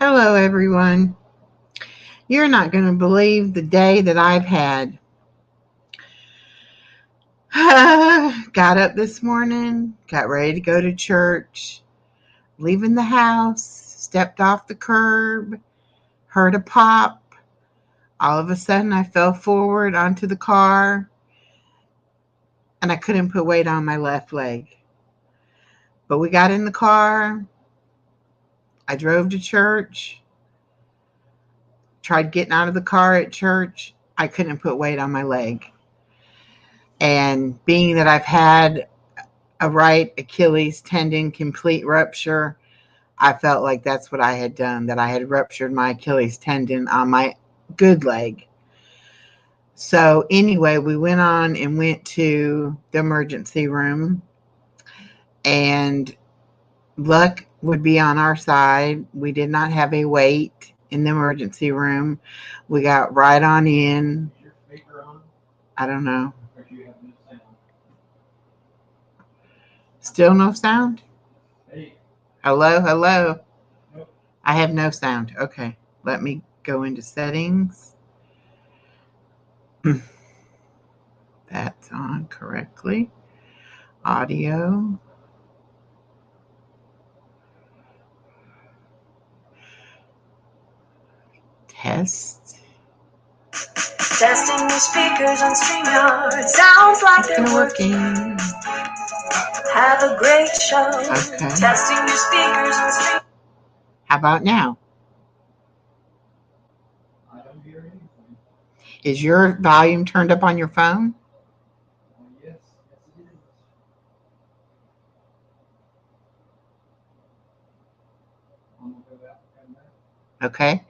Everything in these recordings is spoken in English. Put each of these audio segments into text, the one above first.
Hello, everyone. You're not going to believe the day that I've had. Got up this morning, got ready to go to church, leaving the house, stepped off the curb, heard a pop. All of a sudden, I fell forward onto the car and I couldn't put weight on my left leg. But we got in the car. I drove to church, tried getting out of the car at church. I couldn't put weight on my leg. And being that I've had a right Achilles tendon complete rupture, I felt like that's what I had done, that I had ruptured my Achilles tendon on my good leg. So anyway, we went on and went to the emergency room, and luck would be on our side. We did not have a wait in the emergency room. We got right on in. Is your speaker on? I don't know. Or do you have no sound? Still no sound? Hey, Hello, hello. nope. I have no sound. Okay, let me go into settings. That's on correctly. Audio. Test. Testing your speakers on StreamYard. Sounds like they're working. Have a great show. Okay. Testing your speakers on StreamYard. How about now? I don't hear anything. Is your volume turned up on your phone? Yes, yes it is. I'm gonna go out and come back. Okay.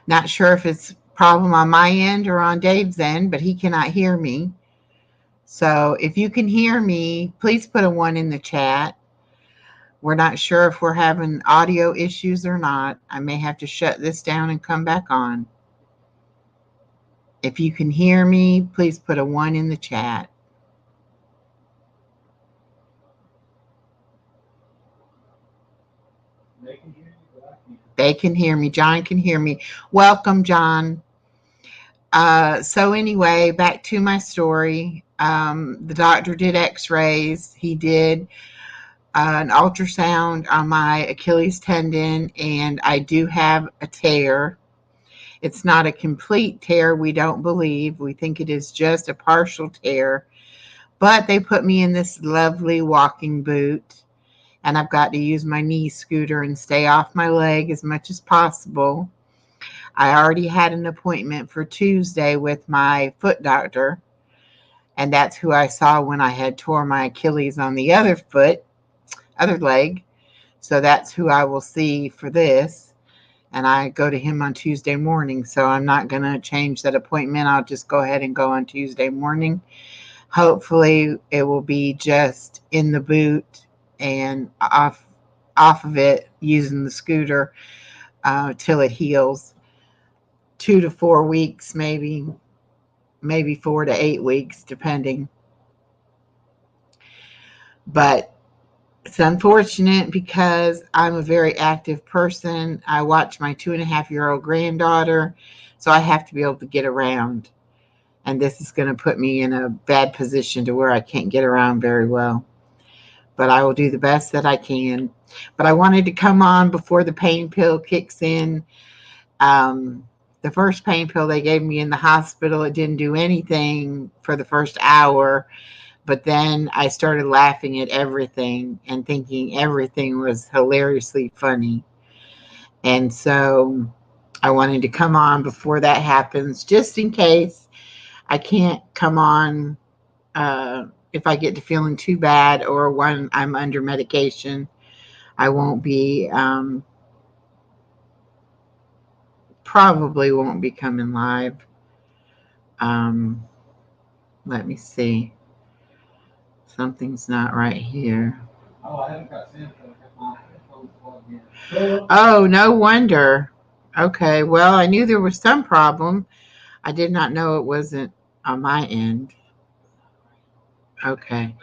Not sure if it's a problem on my end or on Dave's end, but he cannot hear me. So if you can hear me, please put a 1 in the chat. We're not sure if we're having audio issues or not. I may have to shut this down and come back on. If you can hear me, please put a 1 in the chat. They can hear you, but I can't. They can hear me. John can hear me. Welcome, John. So anyway, back to my story. The doctor did x-rays. He did an ultrasound on my Achilles tendon, and I do have a tear. It's not a complete tear, we don't believe. We think it is just a partial tear. But they put me in this lovely walking boot, and I've got to use my knee scooter and stay off my leg as much as possible. I already had an appointment for Tuesday with my foot doctor, and that's who I saw when I had tore my Achilles on the other foot, other leg. So that's who I will see for this. And I go to him on Tuesday morning. So I'm not going to change that appointment. I'll just go ahead and go on Tuesday morning. Hopefully it will be just in the boot and off of it using the scooter till it heals. 2 to 4 weeks, maybe 4 to 8 weeks, depending. But it's unfortunate because I'm a very active person. I watch my 2.5-year-old granddaughter, so I have to be able to get around. And this is going to put me in a bad position to where I can't get around very well. But I will do the best that I can. But I wanted to come on before the pain pill kicks in. The first pain pill they gave me in the hospital, it didn't do anything for the first hour. But then I started laughing at everything and thinking everything was hilariously funny. And so I wanted to come on before that happens, just in case I can't come on if I get to feeling too bad or when I'm under medication. I won't be, probably won't be coming live. Let me see. Something's not right here. Oh, I haven't got sound, so I got my headphones plugged in. Oh, no wonder. Okay, well, I knew there was some problem. I did not know it wasn't on my end. Okay.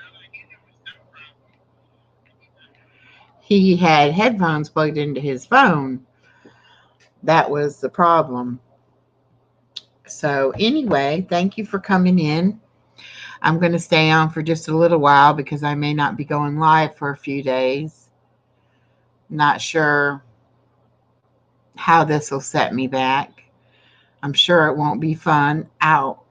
He had headphones plugged into his phone. That was the problem. So anyway, thank you for coming in. I'm going to stay on for just a little while because I may not be going live for a few days. Not sure how this will set me back. I'm sure it won't be fun. Ow.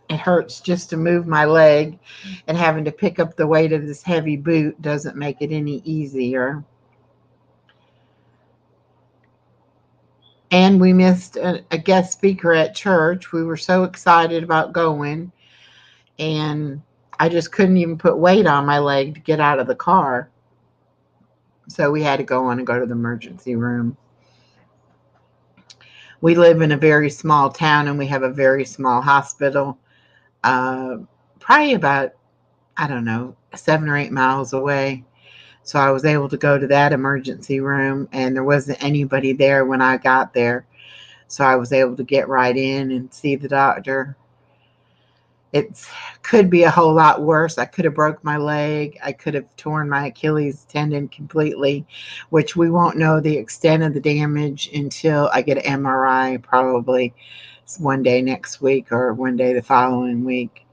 It hurts just to move my leg, and having to pick up the weight of this heavy boot doesn't make it any easier. And we missed a guest speaker at church. We were so excited about going, and I just couldn't even put weight on my leg to get out of the car. So we had to go on and go to the emergency room. We live in a very small town, and we have a very small hospital, probably about, I don't know, 7 or 8 miles away. So I was able to go to that emergency room, and there wasn't anybody there when I got there. So I was able to get right in and see the doctor. It could be a whole lot worse. I could have broke my leg. I could have torn my Achilles tendon completely, which we won't know the extent of the damage until I get an MRI, probably one day next week or one day the following week.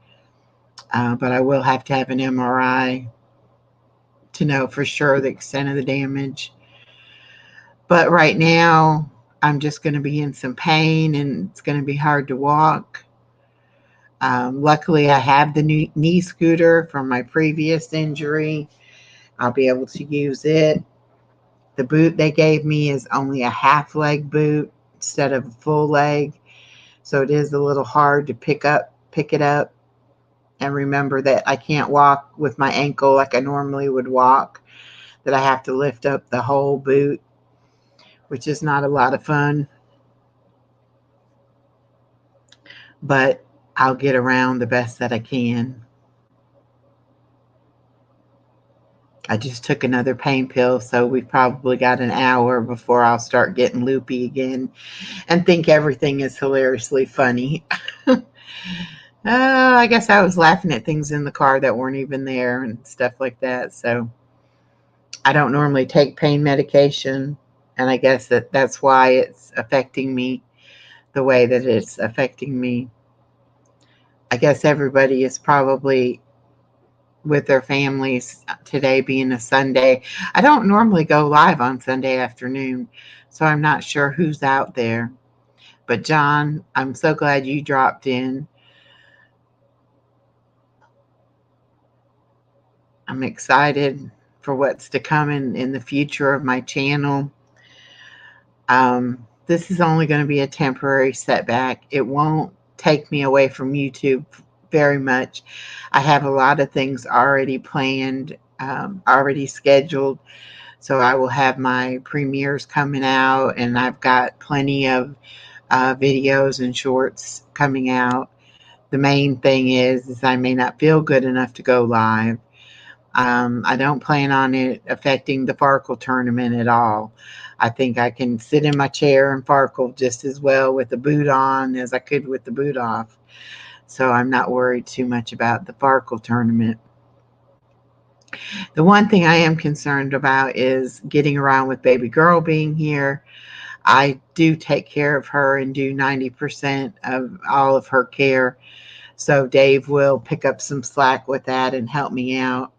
But I will have to have an MRI to know for sure the extent of the damage. But right now, I'm just going to be in some pain, and it's going to be hard to walk. Luckily, I have the new knee scooter from my previous injury. I'll be able to use it. The boot they gave me is only a half leg boot instead of a full leg. So it is a little hard to pick it up. And remember that I can't walk with my ankle like I normally would walk, that I have to lift up the whole boot, which is not a lot of fun. But I'll get around the best that I can. I just took another pain pill, so we've probably got an hour before I'll start getting loopy again and think everything is hilariously funny. I guess I was laughing at things in the car that weren't even there and stuff like that. So I don't normally take pain medication, and I guess that's why it's affecting me the way that it's affecting me. I guess everybody is probably with their families today, being a Sunday. I don't normally go live on Sunday afternoon, so I'm not sure who's out there. But John, I'm so glad you dropped in. I'm excited for what's to come in the future of my channel. This is only going to be a temporary setback. It won't take me away from YouTube very much. I have a lot of things already planned, already scheduled. So I will have my premieres coming out, and I've got plenty of videos and shorts coming out. The main thing is I may not feel good enough to go live. I don't plan on it affecting the Farkle tournament at all. I think I can sit in my chair and Farkle just as well with the boot on as I could with the boot off. So I'm not worried too much about the Farkle tournament. The one thing I am concerned about is getting around with baby girl being here. I do take care of her and do 90% of all of her care. So Dave will pick up some slack with that and help me out.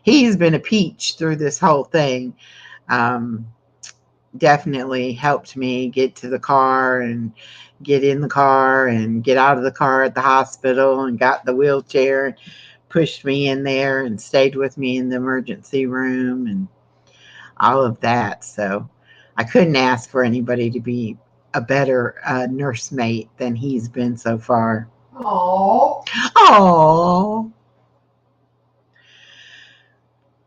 He's been a peach through this whole thing. Definitely helped me get to the car and get in the car and get out of the car at the hospital, and got the wheelchair and pushed me in there and stayed with me in the emergency room and all of that. So I couldn't ask for anybody to be a better nursemaid than he's been so far. Oh. Oh.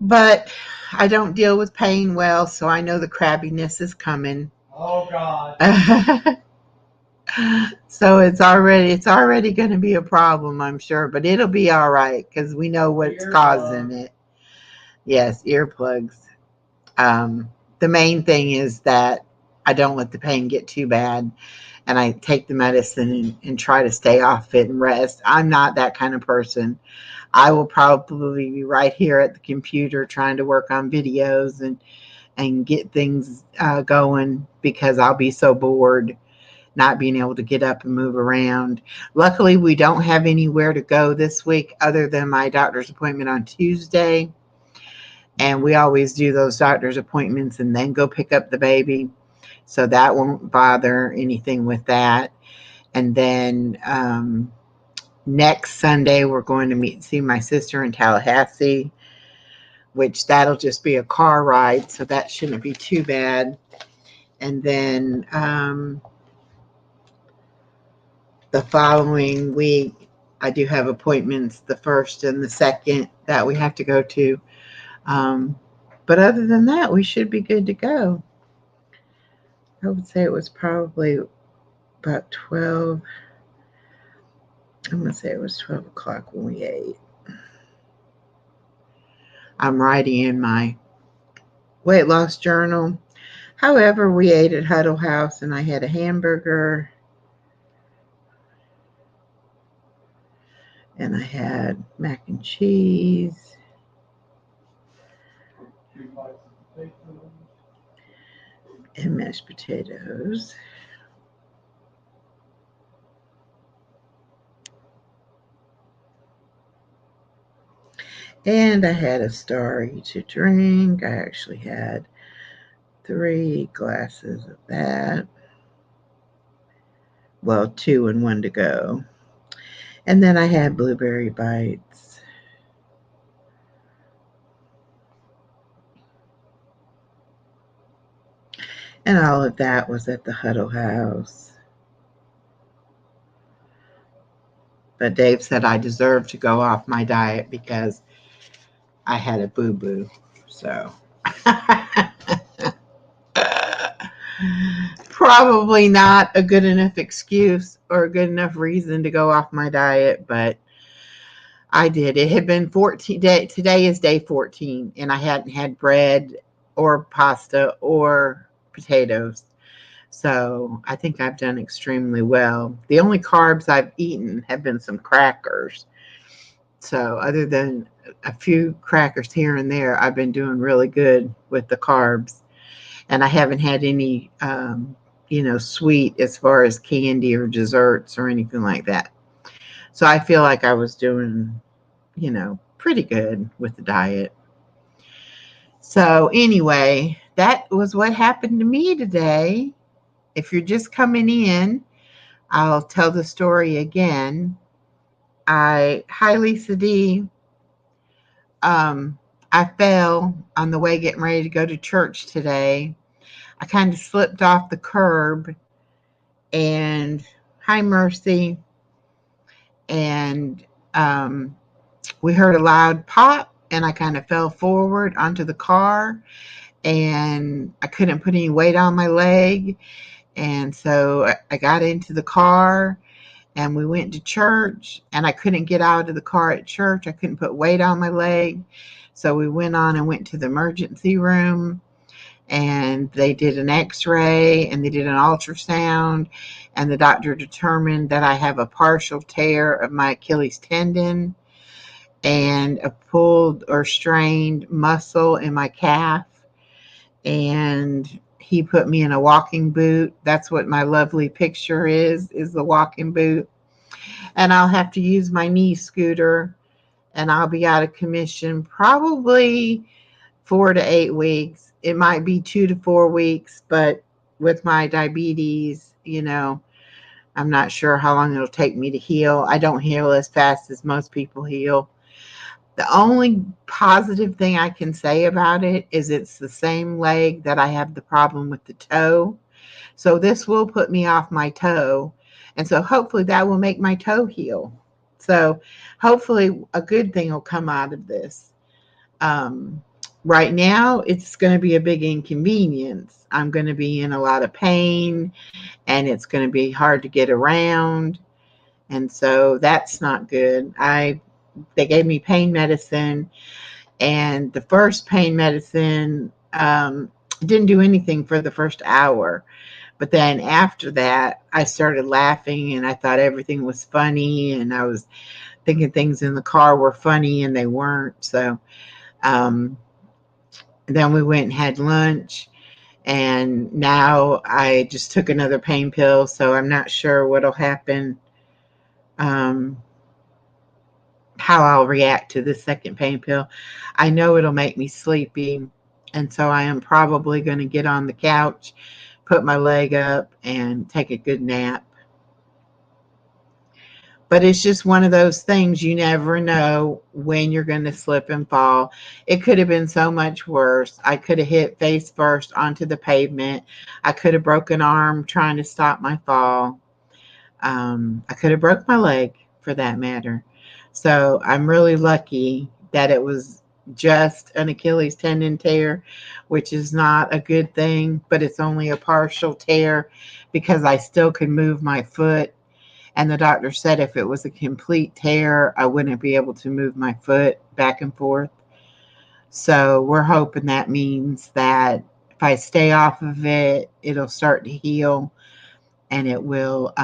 But I don't deal with pain well, so I know the crabbiness is coming. Oh God. So it's already going to be a problem, I'm sure, but it'll be all right because we know what's causing it. Yes, earplugs. The main thing is that I don't let the pain get too bad, and I take the medicine and try to stay off it and rest. I'm not that kind of person. I will probably be right here at the computer trying to work on videos and and get things going, because I'll be so bored not being able to get up and move around. Luckily, we don't have anywhere to go this week other than my doctor's appointment on Tuesday. And we always do those doctor's appointments and then go pick up the baby. So that won't bother anything with that. And then next Sunday, we're going to see my sister in Tallahassee, which that'll just be a car ride. So that shouldn't be too bad. And then the following week, I do have appointments the 1st and the 2nd that we have to go to. But other than that, we should be good to go. I would say it was probably about 12. I'm going to say it was 12 o'clock when we ate. I'm writing in my weight loss journal. However, we ate at Huddle House and I had a hamburger. And I had mac and cheese. 2 bites of potatoes. And mashed potatoes. And I had a Starry to drink. I actually had 3 glasses of that. Well, 2 and 1 to go. And then I had blueberry bites. And all of that was at the Huddle House. But Dave said I deserved to go off my diet because I had a boo-boo. So probably not a good enough excuse or a good enough reason to go off my diet, but I did. It had been 14 days. Today is day 14, and I hadn't had bread or pasta or potatoes. So I think I've done extremely well. The only carbs I've eaten have been some crackers. So other than a few crackers here and there, I've been doing really good with the carbs. And I haven't had any, sweet as far as candy or desserts or anything like that. So I feel like I was doing, pretty good with the diet. So anyway, that was what happened to me today. If you're just coming in, I'll tell the story again. Hi, Lisa D. I fell on the way getting ready to go to church today. I kind of slipped off the curb, and hi, Mercy. And we heard a loud pop, and I kind of fell forward onto the car, and I couldn't put any weight on my leg. And so I got into the car and we went to church, and I couldn't get out of the car at church. I couldn't put weight on my leg. So we went to the emergency room, and they did an x-ray and they did an ultrasound, and the doctor determined that I have a partial tear of my Achilles tendon and a pulled or strained muscle in my calf. And he put me in a walking boot. That's what my lovely picture is the walking boot. And I'll have to use my knee scooter, and I'll be out of commission probably 4 to 8 weeks. It might be 2 to 4 weeks, but with my diabetes, I'm not sure how long it'll take me to heal. I don't heal as fast as most people heal. The only positive thing I can say about it is it's the same leg that I have the problem with the toe. So this will put me off my toe. And so hopefully that will make my toe heal. So hopefully a good thing will come out of this. Right now, it's going to be a big inconvenience. I'm going to be in a lot of pain, and it's going to be hard to get around. And so that's not good. They gave me pain medicine, and the first pain medicine didn't do anything for the first hour. But then after that, I started laughing, and I thought everything was funny, and I was thinking things in the car were funny, and they weren't. So Then we went and had lunch. And now I just took another pain pill, so I'm not sure what'll happen, um, how I'll react to the second pain pill. I know it'll make me sleepy, and so I am probably going to get on the couch, put my leg up, and take a good nap. But it's just one of those things, you never know when you're going to slip and fall. It could have been so much worse. I could have hit face first onto the pavement. I could have broken an arm trying to stop my fall. I could have broke my leg for that matter. So I'm really lucky that it was just an Achilles tendon tear, which is not a good thing, but it's only a partial tear because I still could move my foot. And the doctor said if it was a complete tear, I wouldn't be able to move my foot back and forth. So we're hoping that means that if I stay off of it, it'll start to heal and it will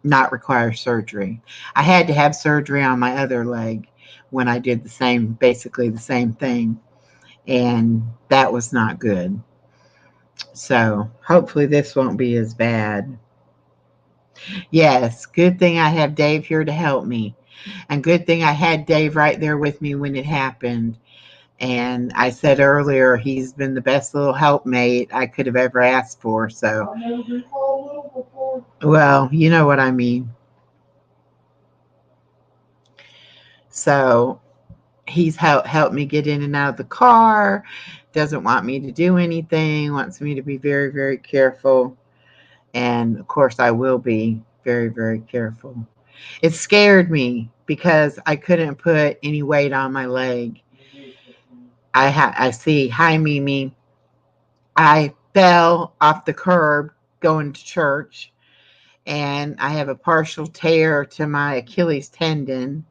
not require surgery. I had to have surgery on my other leg when I did basically the same thing. And that was not good. So hopefully this won't be as bad. Yes, good thing I have Dave here to help me. And good thing I had Dave right there with me when it happened. And I said earlier, he's been the best little helpmate I could have ever asked for. So, I've never been called little before. well, you know what I mean. So he's helped me get in and out of the car, doesn't want me to do anything, wants me to be very, very careful. And of course, I will be very, very careful. It scared me because I couldn't put any weight on my leg. I see. Hi, Mimi. I fell off the curb going to church, and I have a partial tear to my Achilles tendon.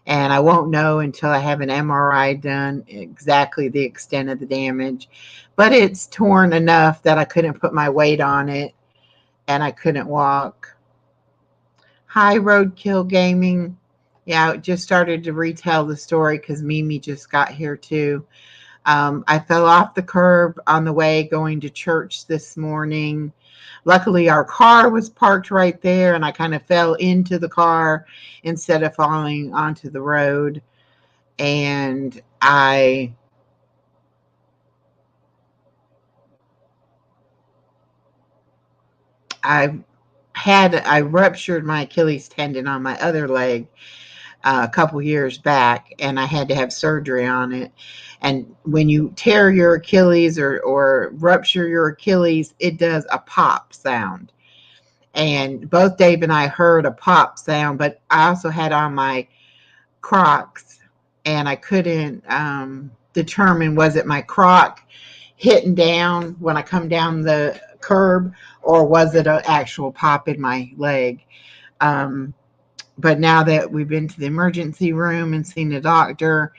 And I won't know until I have an MRI done exactly the extent of the damage. But it's torn enough that I couldn't put my weight on it and I couldn't walk. Hi, Roadkill Gaming. Yeah, I just started to retell the story because Mimi just got here too. I fell off the curb on the way going to church this morning. Luckily, our car was parked right there, and I kind of fell into the car instead of falling onto the road. And I ruptured my Achilles tendon on my other leg a couple years back, and I had to have surgery on it. And when you tear your Achilles or rupture your Achilles, it does a pop sound. And both Dave and I heard a pop sound, but I also had on my Crocs, and I couldn't determine was it my Croc hitting down when I come down the curb, or was it an actual pop in my leg? But now that we've been to the emergency room and seen the doctor,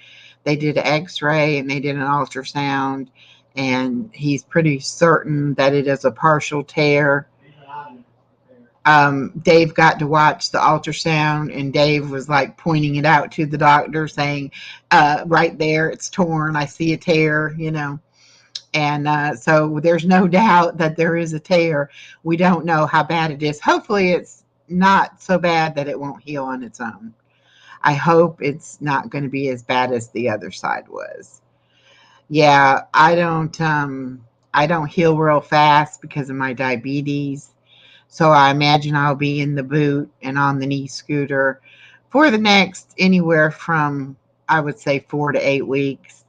they did an x-ray and they did an ultrasound, and he's pretty certain that it is a partial tear. Dave got to watch the ultrasound, and Dave was like pointing it out to the doctor saying, right there, it's torn. I see a tear, And so there's no doubt that there is a tear. We don't know how bad it is. Hopefully it's not so bad that it won't heal on its own. I hope it's not going to be as bad as the other side was. Yeah, I don't heal real fast because of my diabetes. So I imagine I'll be in the boot and on the knee scooter for the next anywhere from, I would say, 4 to 8 weeks.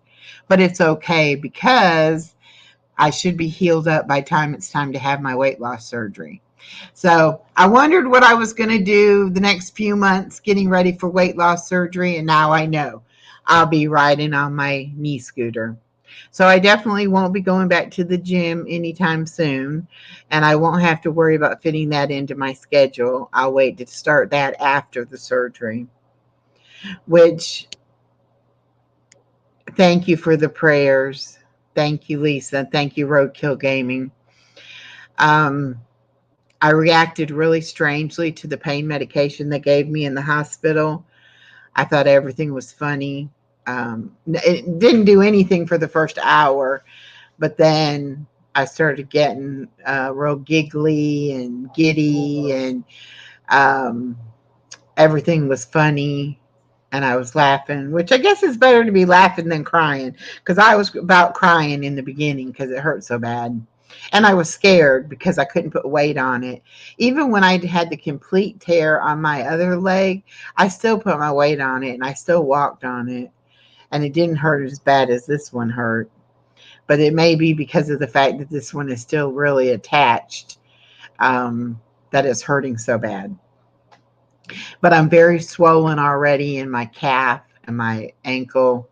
But it's okay because I should be healed up by the time it's time to have my weight loss surgery. So I wondered what I was going to do the next few months getting ready for weight loss surgery, and now I know I'll be riding on my knee scooter. So I definitely won't be going back to the gym anytime soon, and I won't have to worry about fitting that into my schedule. I'll wait to start that after the surgery, which, thank you for the prayers. Thank you, Lisa. Thank you, Roadkill Gaming. I reacted really strangely to the pain medication they gave me in the hospital. I thought everything was funny. It didn't do anything for the first hour, but then I started getting real giggly and giddy, and um, everything was funny, and I was laughing, which I guess is better to be laughing than crying, because I was about crying in the beginning because it hurt so bad. And I was scared because I couldn't put weight on it. Even when I had the complete tear on my other leg, I still put my weight on it and I still walked on it. And it didn't hurt as bad as this one hurt. But it may be because of the fact that this one is still really attached, that it's hurting so bad. But I'm very swollen already in my calf and my ankle.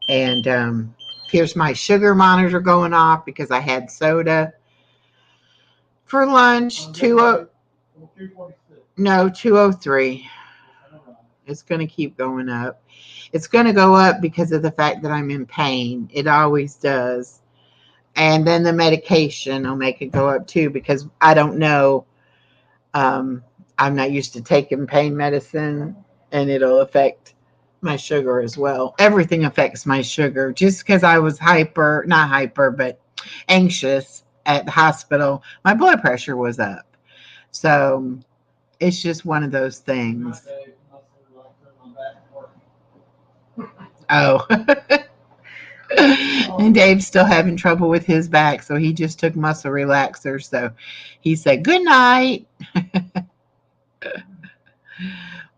And here's my sugar monitor going off because I had soda for lunch. 203. It's going to keep going up. It's going to go up because of the fact that I'm in pain. It always does. And then the medication will make it go up too, because I don't know. I'm not used to taking pain medicine, and it'll affect my sugar as well. Everything affects my sugar. Just because I was not hyper, but anxious at the hospital, my blood pressure was up. So it's just one of those things. Oh. And Dave's still having trouble with his back, so he just took muscle relaxers. So he said, good night.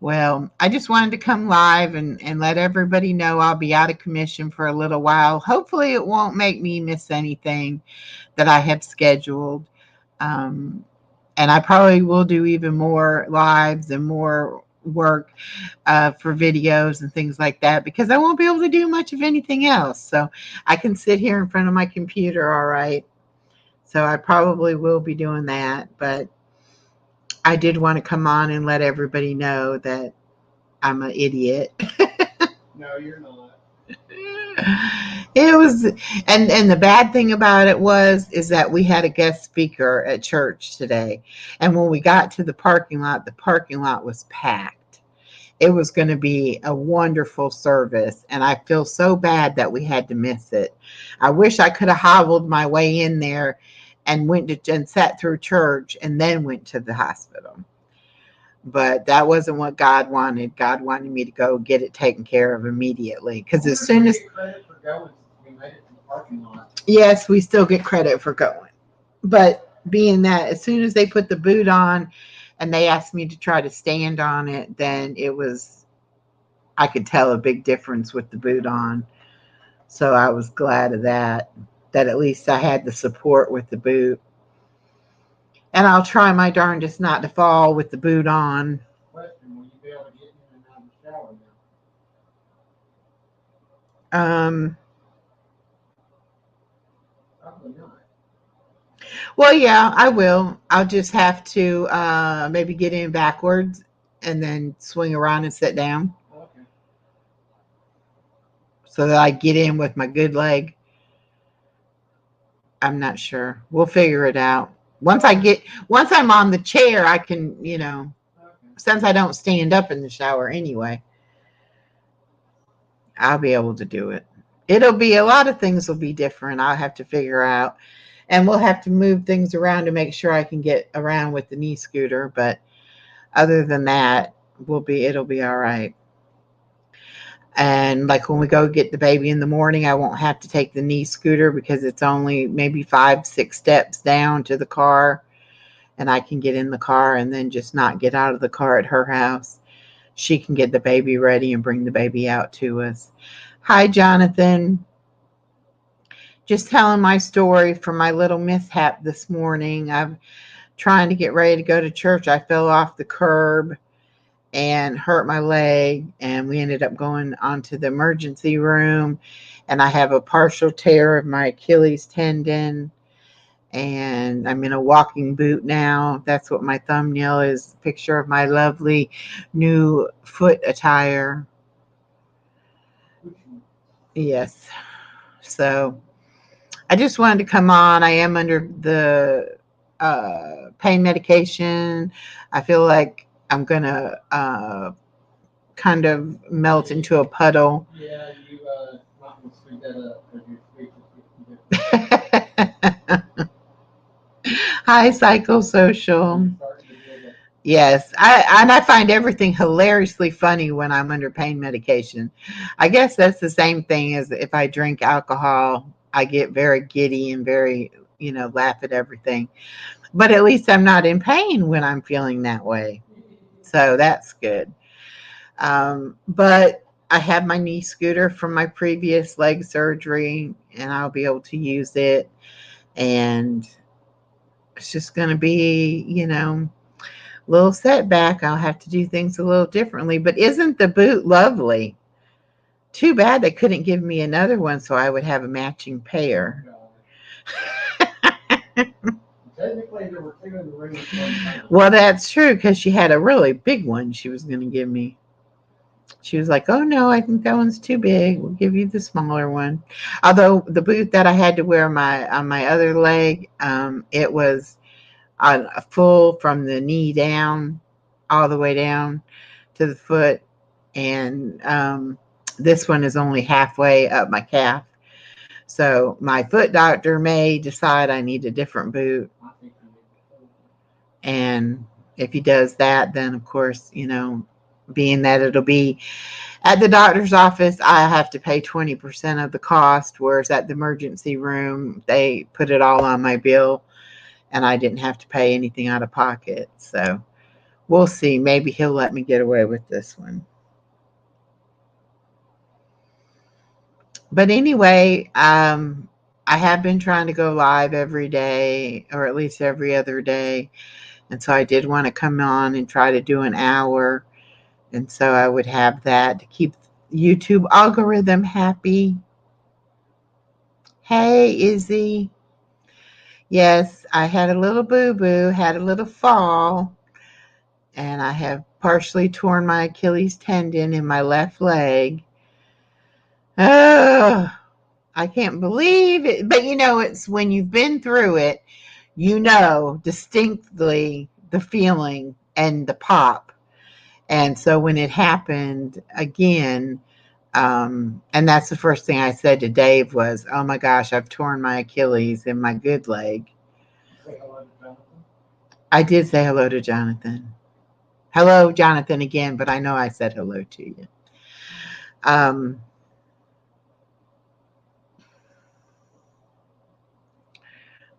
Well, I just wanted to come live and let everybody know I'll be out of commission for a little while. Hopefully it won't make me miss anything that I have scheduled. And I probably will do even more lives and more work for videos and things like that, because I won't be able to do much of anything else. So I can sit here in front of my computer all right. So I probably will be doing that. But I did want to come on and let everybody know that I'm an idiot. No, you're not. It was, and the bad thing about it is that we had a guest speaker at church today. And when we got to the parking lot was packed. It was going to be a wonderful service. And I feel so bad that we had to miss it. I wish I could have hobbled my way in there and sat through church and then went to the hospital. But that wasn't what God wanted. God wanted me to go get it taken care of immediately. Because as soon as... We made it to the parking lot. Yes, we still get credit for going. But being that as soon as they put the boot on and they asked me to try to stand on it, then I could tell a big difference with the boot on. So I was glad of that at least I had the support with the boot. And I'll try my darndest not to fall with the boot on. Question, will you be able to get in and out of the shower now? Probably not. Well, yeah, I will. I'll just have to maybe get in backwards and then swing around and sit down. Okay. So that I get in with my good leg. I'm not sure. We'll figure it out. Once I'm on the chair, I can, Okay. Since I don't stand up in the shower anyway, I'll be able to do it. It'll be a lot of things will be different. I'll have to figure out, and we'll have to move things around to make sure I can get around with the knee scooter. But other than that, it'll be all right. And like when we go get the baby in the morning, I won't have to take the knee scooter because it's only maybe 5-6 steps down to the car. And I can get in the car and then just not get out of the car at her house. She can get the baby ready and bring the baby out to us. Hi, Jonathan. Just telling my story from my little mishap this morning. I'm trying to get ready to go to church. I fell off the curb and hurt my leg, and we ended up going onto the emergency room, and I have a partial tear of my Achilles tendon, and I'm in a walking boot now. That's what my thumbnail is, a picture of my lovely new foot attire. Yes. So I just wanted to come on. I am under the pain medication. I feel like I'm going to kind of melt into a puddle. Yeah, Hi, psychosocial. Starting to build up. Yes, I find everything hilariously funny when I'm under pain medication. I guess that's the same thing as if I drink alcohol. I get very giddy and very, laugh at everything. But at least I'm not in pain when I'm feeling that way. So that's good. But I have my knee scooter from my previous leg surgery, and I'll be able to use it. And it's just going to be, little setback. I'll have to do things a little differently. But isn't the boot lovely? Too bad they couldn't give me another one so I would have a matching pair. Technically, there were two in the room at one time. Well, that's true because she had a really big one she was going to give me. She was like, "Oh no, I think that one's too big. We'll give you the smaller one." Although the boot that I had to wear on my other leg, it was on a full from the knee down, all the way down to the foot, and this one is only halfway up my calf. So my foot doctor may decide I need a different boot, I think I need to. and if he does that, then of course, being that it'll be at the doctor's office, I have to pay 20% of the cost, whereas at the emergency room, they put it all on my bill and I didn't have to pay anything out of pocket. So we'll see. Maybe he'll let me get away with this one. But anyway, I have been trying to go live every day or at least every other day. And so I did want to come on and try to do an hour. And so I would have that to keep YouTube algorithm happy. Hey, Izzy. Yes, I had a little boo-boo, had a little fall, and I have partially torn my Achilles tendon in my left leg. Oh, I can't believe it. But it's when you've been through it, distinctly the feeling and the pop. And so when it happened again, and that's the first thing I said to Dave was, "Oh my gosh, I've torn my Achilles in my good leg." Say hello to Jonathan. I did say hello to Jonathan. Hello, Jonathan, again, but I know I said hello to you.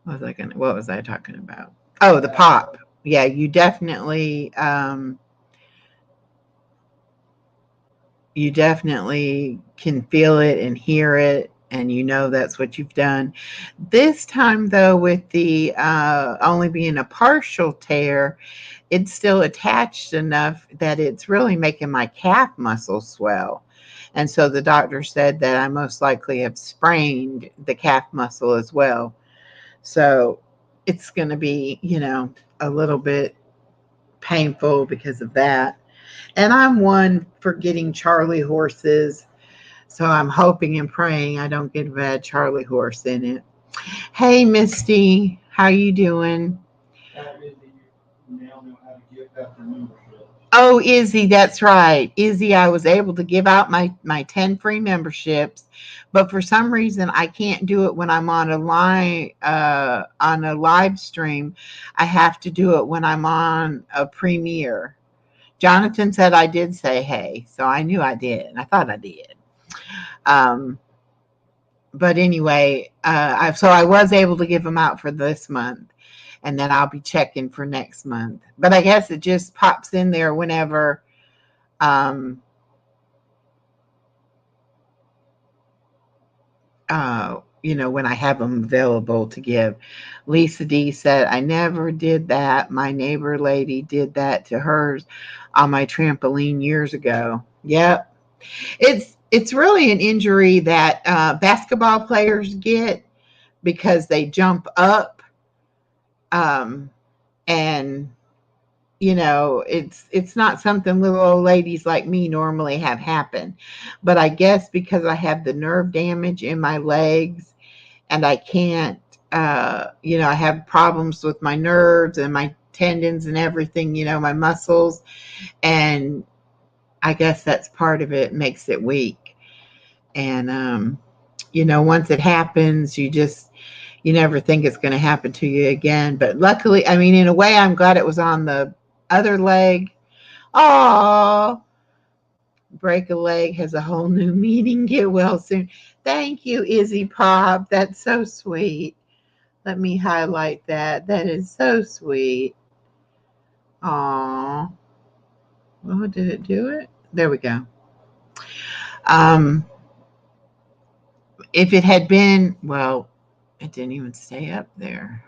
What was I talking about? Oh, the pop. Yeah, you definitely can feel it and hear it, and that's what you've done. This time though, with the only being a partial tear, it's still attached enough that it's really making my calf muscle swell. And so the doctor said that I most likely have sprained the calf muscle as well. So it's going to be, a little bit painful because of that. And I'm one for getting Charlie horses. So I'm hoping and praying I don't get a bad Charlie horse in it. Hey, Misty, how you doing? How busy you now know how to give out your membership. Oh, Izzy, that's right. Izzy, I was able to give out my 10 free memberships, but for some reason I can't do it when I'm on a live stream. I have to do it when I'm on a premiere. Jonathan said I did say hey, so I knew I did. I thought I did. But anyway, I was able to give them out for this month. And then I'll be checking for next month. But I guess it just pops in there whenever when I have them available to give. Lisa D said, I never did that. My neighbor lady did that to hers on my trampoline years ago. Yep. It's really an injury that basketball players get because they jump up and it's not something little old ladies like me normally have happen. But I guess because I have the nerve damage in my legs and I can't, I have problems with my nerves and my tendons and everything, my muscles. And I guess that's part of it, makes it weak. And, once it happens, you just you never think it's going to happen to you again. But luckily, I mean, in a way, I'm glad it was on the other leg. Oh, break a leg has a whole new meaning. Get well soon. Thank you, Izzy Pop. That's so sweet. Let me highlight that. That is so sweet. Aw. Well, did it do it? There we go. If it had been, well, it didn't even stay up there.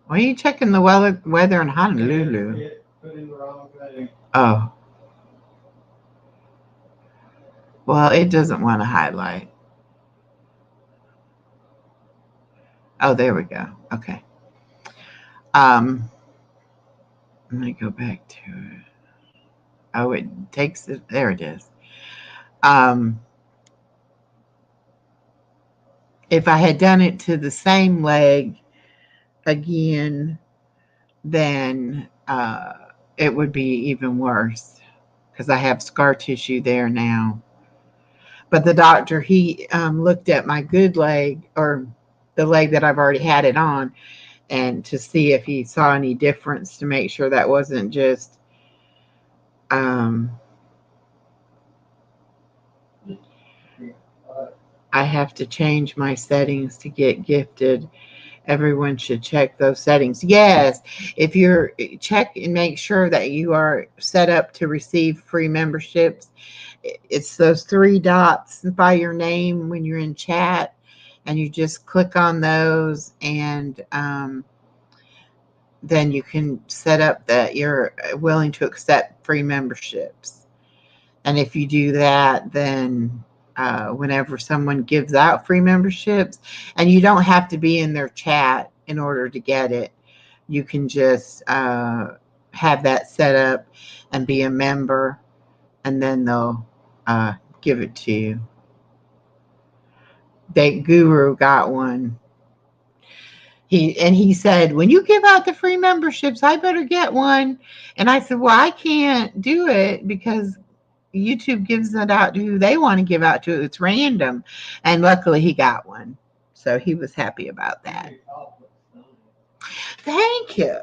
Why are you checking the weather in Honolulu? Put in the wrong thing. Oh. Well, it doesn't want to highlight. Oh, there we go. Okay. Let me go back to it. Oh, it takes it. There it is. If I had done it to the same leg again, then it would be even worse because I have scar tissue there now. But the doctor, he looked at my good leg, or the leg that I've already had it on, and to see if he saw any difference, to make sure that wasn't just I have to change my settings to get gifted. Everyone should check those settings. Yes, if you're check and make sure that you are set up to receive free memberships. It's those 3 dots by your name when you're in chat, and you just click on those, and then you can set up that you're willing to accept free memberships. And if you do that, then whenever someone gives out free memberships, and you don't have to be in their chat in order to get it, you can just have that set up and be a member, and then they'll give it to you. That Guru got one. He said, when you give out the free memberships, I better get one. And I said, well, I can't do it because YouTube gives it out to who they want to give out to. It's random. And luckily he got one. So he was happy about that. Thank you.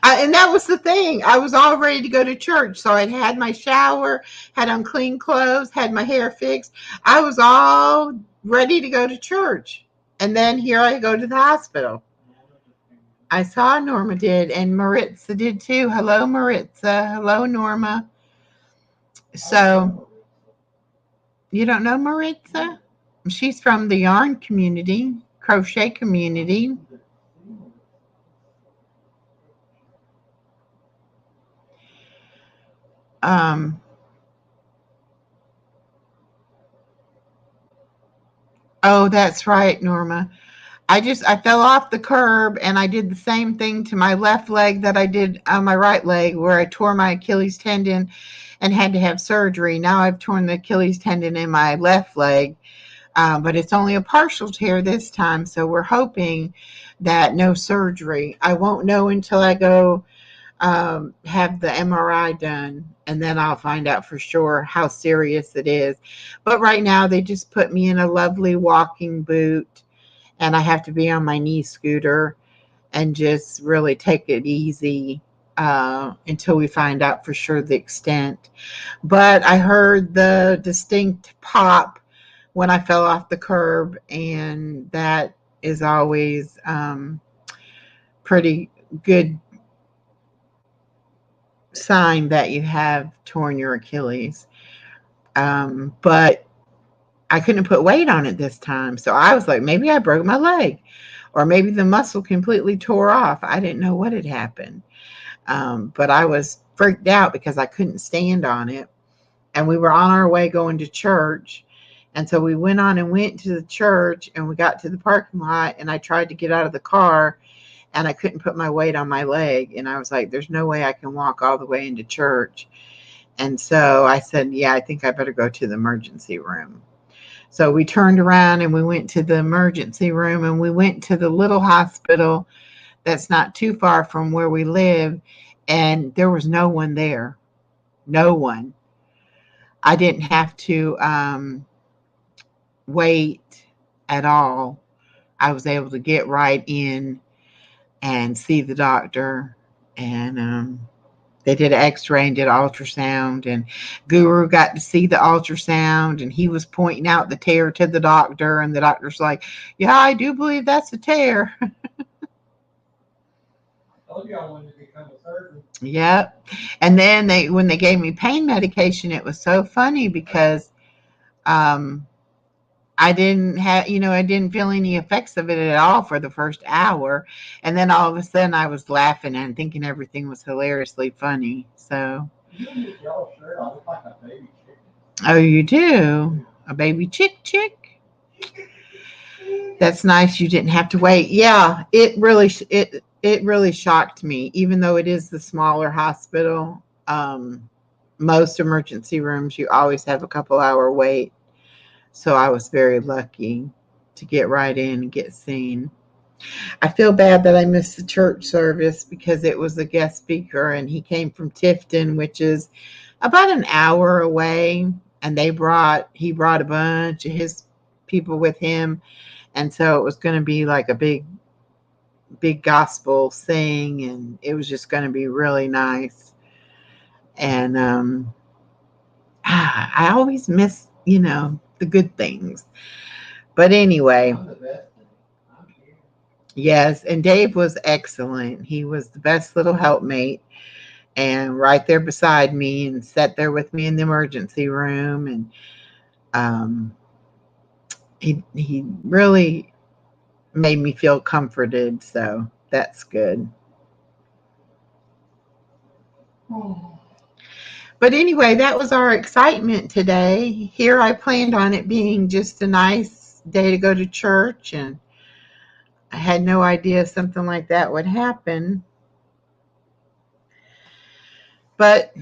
And that was the thing. I was all ready to go to church. So I'd had my shower, had on clean clothes, had my hair fixed. I was all ready to go to church. And then here I go to the hospital. I saw Norma did, and Maritza did too. Hello, Maritza. Hello, Norma. So, you don't know Maritza? She's from the yarn community, crochet community. Oh, that's right, Norma. I fell off the curb, and I did the same thing to my left leg that I did on my right leg, where I tore my Achilles tendon and had to have surgery. Now I've torn the Achilles tendon in my left leg, but it's only a partial tear this time. So we're hoping that no surgery. I won't know until I go have the MRI done, and then I'll find out for sure how serious it is. But right now they just put me in a lovely walking boot, and I have to be on my knee scooter and just really take it easy until we find out for sure the extent. But I heard the distinct pop when I fell off the curb, and that is always pretty good sign that you have torn your Achilles. But I couldn't put weight on it this time. So I was like, maybe I broke my leg, or maybe the muscle completely tore off. I didn't know what had happened. But I was freaked out because I couldn't stand on it. And we were on our way going to church. And so we went to the church, and we got to the parking lot, and I tried to get out of the car, and I couldn't put my weight on my leg. And I was like, there's no way I can walk all the way into church. And so I said, yeah, I think I better go to the emergency room. So we turned around and we went to the emergency room, and we went to the little hospital that's not too far from where we live. And there was no one there. No one. I didn't have to wait at all. I was able to get right in and see the doctor, and they did an x-ray and did ultrasound, and Guru got to see the ultrasound, and he was pointing out the tear to the doctor, and the doctor's like, yeah, I do believe that's a tear. I told you I wanted to become a surgeon. Yep. And then when they gave me pain medication, it was so funny because um I didn't have, I didn't feel any effects of it at all for the first hour. And then all of a sudden I was laughing and thinking everything was hilariously funny. So, You in this yellow shirt, I look like a baby chicken. oh, you do? A baby chick? That's nice. You didn't have to wait. Yeah, it really shocked me, even though it is the smaller hospital. Most emergency rooms, you always have a couple-hour wait. So I was very lucky to get right in and get seen. I feel bad that I missed the church service because it was a guest speaker and he came from Tifton, which is about an hour away. And he brought a bunch of his people with him. And so it was going to be like a big gospel sing, and it was just going to be really nice. And I always miss, the good things. But anyway, I'm the best. I'm here. yes, and Dave was excellent. He was the best little helpmate and right there beside me and sat there with me in the emergency room. And he really made me feel comforted. So that's good. But anyway, that was our excitement today. Here I planned on it being just a nice day to go to church, and I had no idea something like that would happen. But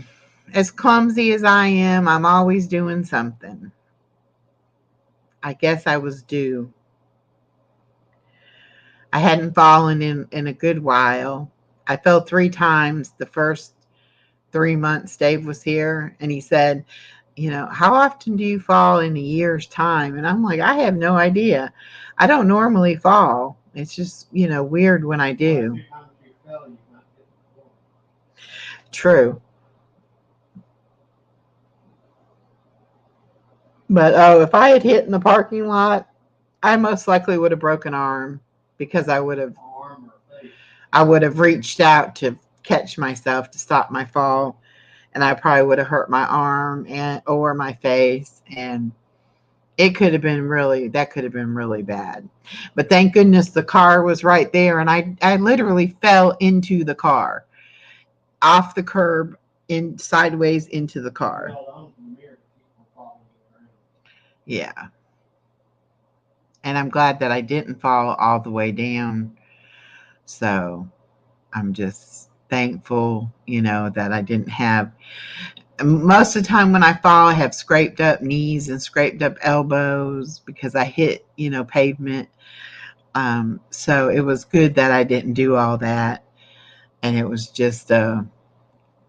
as clumsy as I am, I'm always doing something. I guess I was due. I hadn't fallen in a good while. I fell 3 times the first 3 months Dave was here, and he said, how often do you fall in a year's time? And I'm like, I have no idea. I don't normally fall. It's just, weird when I do. Every time you fell, you might get the floor. True. But if I had hit in the parking lot, I most likely would have broken arm because I would have Arm or face. reached out to catch myself to stop my fall, and I probably would have hurt my arm or my face, and that could have been really bad. But thank goodness the car was right there, and I literally fell into the car, off the curb, in sideways into the car. Held on to the mirror to keep from falling around. Yeah. And I'm glad that I didn't fall all the way down. So I'm just thankful, that I didn't have. Most of the time when I fall, I have scraped up knees and scraped up elbows because I hit, pavement. So it was good that I didn't do all that. And it was just a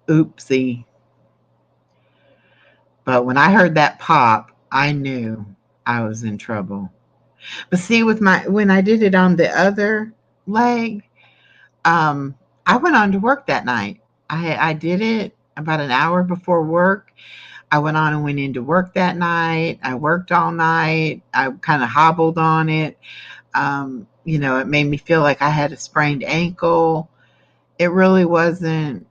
oopsie. But when I heard that pop, I knew I was in trouble. But see, when I did it on the other leg, I went on to work that night. I did it about an hour before work. I went on and went into work that night. I worked all night. I kind of hobbled on it. It made me feel like I had a sprained ankle. It really wasn't.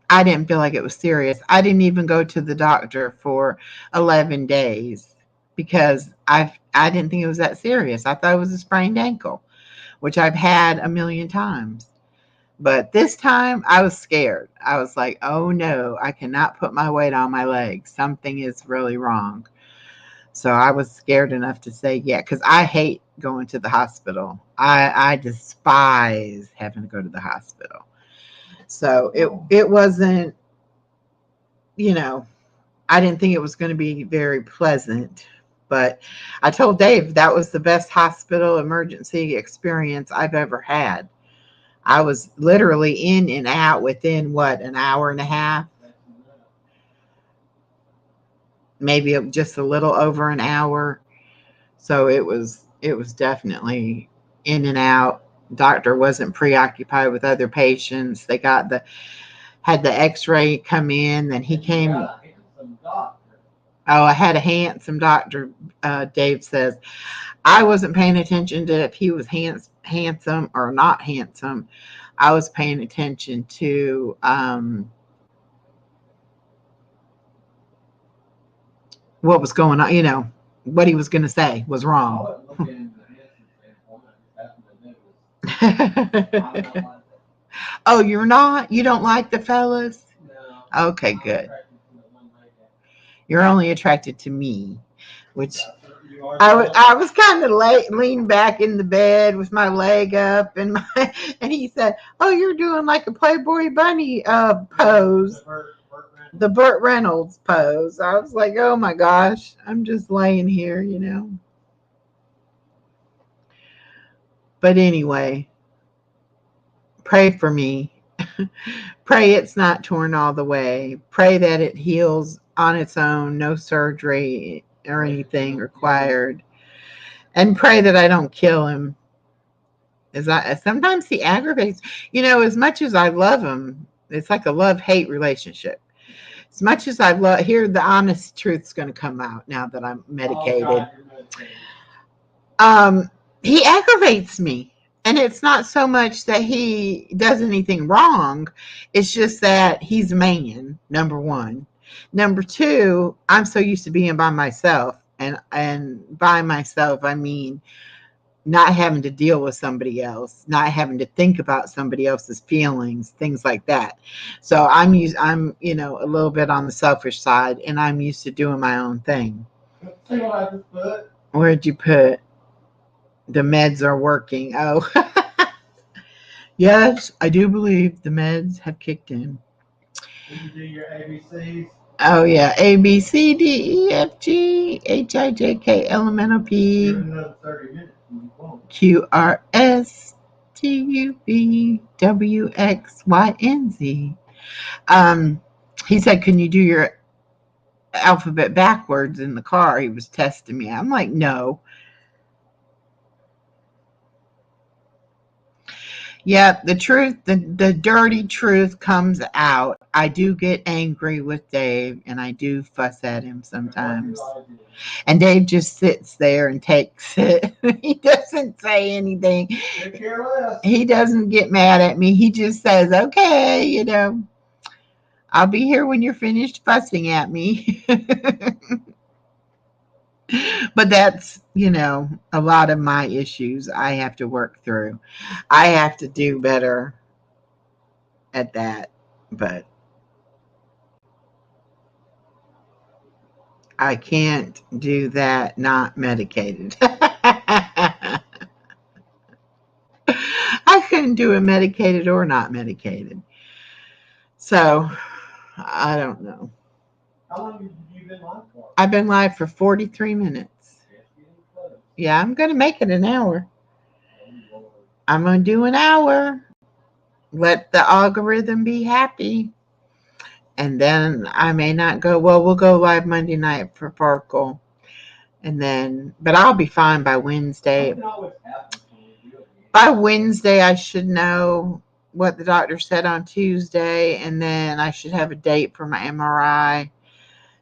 I didn't feel like it was serious. I didn't even go to the doctor for 11 days because I didn't think it was that serious. I thought it was a sprained ankle, which I've had a million times. But this time I was scared. I was like, oh no, I cannot put my weight on my legs. Something is really wrong. So I was scared enough to say yeah, because I hate going to the hospital. I despise having to go to the hospital. So it wasn't, I didn't think it was going to be very pleasant. But I told Dave that was the best hospital emergency experience I've ever had. I was literally in and out within an hour and a half? maybe just a little over an hour. So it was definitely in and out. Doctor wasn't preoccupied with other patients. They had the x-ray come in, then he came. Oh, I had a handsome doctor, Dave says. I wasn't paying attention to if he was handsome or not handsome. I was paying attention to what was going on, what he was going to say was wrong. Oh, you're not? You don't like the fellas? No. Okay, good. You're only attracted to me, which I was kind of leaned back in the bed with my leg up, and he said, "Oh, you're doing like a Playboy Bunny pose, the Burt Reynolds pose." I was like, "Oh my gosh, I'm just laying here, But anyway, pray for me. Pray it's not torn all the way. Pray that it heals on its own, no surgery or anything required. And pray that I don't kill him. Sometimes he aggravates. As much as I love him, it's like a love-hate relationship. As much as I here the honest truth's going to come out now that I'm medicated. He aggravates me. And it's not so much that he does anything wrong. It's just that he's a man, number one. Number two, I'm so used to being by myself. And by myself, I mean not having to deal with somebody else, not having to think about somebody else's feelings, things like that. So I'm a little bit on the selfish side, and I'm used to doing my own thing. See what I just put? Where'd you put? The meds are working. Oh, yes, I do believe the meds have kicked in. Did you do your ABCs? Oh, yeah. A, B, C, D, E, F, G, H, I, J, K, L, M, N, O, P, Another 30 minutes. Q, R, S, T, U, V, W, X, Y, and Z. He said, "Can you do your alphabet backwards in the car?" He was testing me. I'm like, no. Yeah, the truth, the dirty truth comes out. I do get angry with Dave, and I do fuss at him sometimes. And Dave just sits there and takes it. He doesn't say anything. He doesn't get mad at me. He just says, "Okay, I'll be here when you're finished fussing at me." But that's, a lot of my issues I have to work through. I have to do better at that, but I can't do that not medicated. I couldn't do it medicated or not medicated. So, I don't know. How long have you been live for? I've been live for 43 minutes. Yeah, I'm going to make it an hour. I'm going to do an hour. Let the algorithm be happy. And then I may not go. Well, we'll go live Monday night for Farkle. But I'll be fine by Wednesday. By Wednesday, I should know what the doctor said on Tuesday. And then I should have a date for my MRI.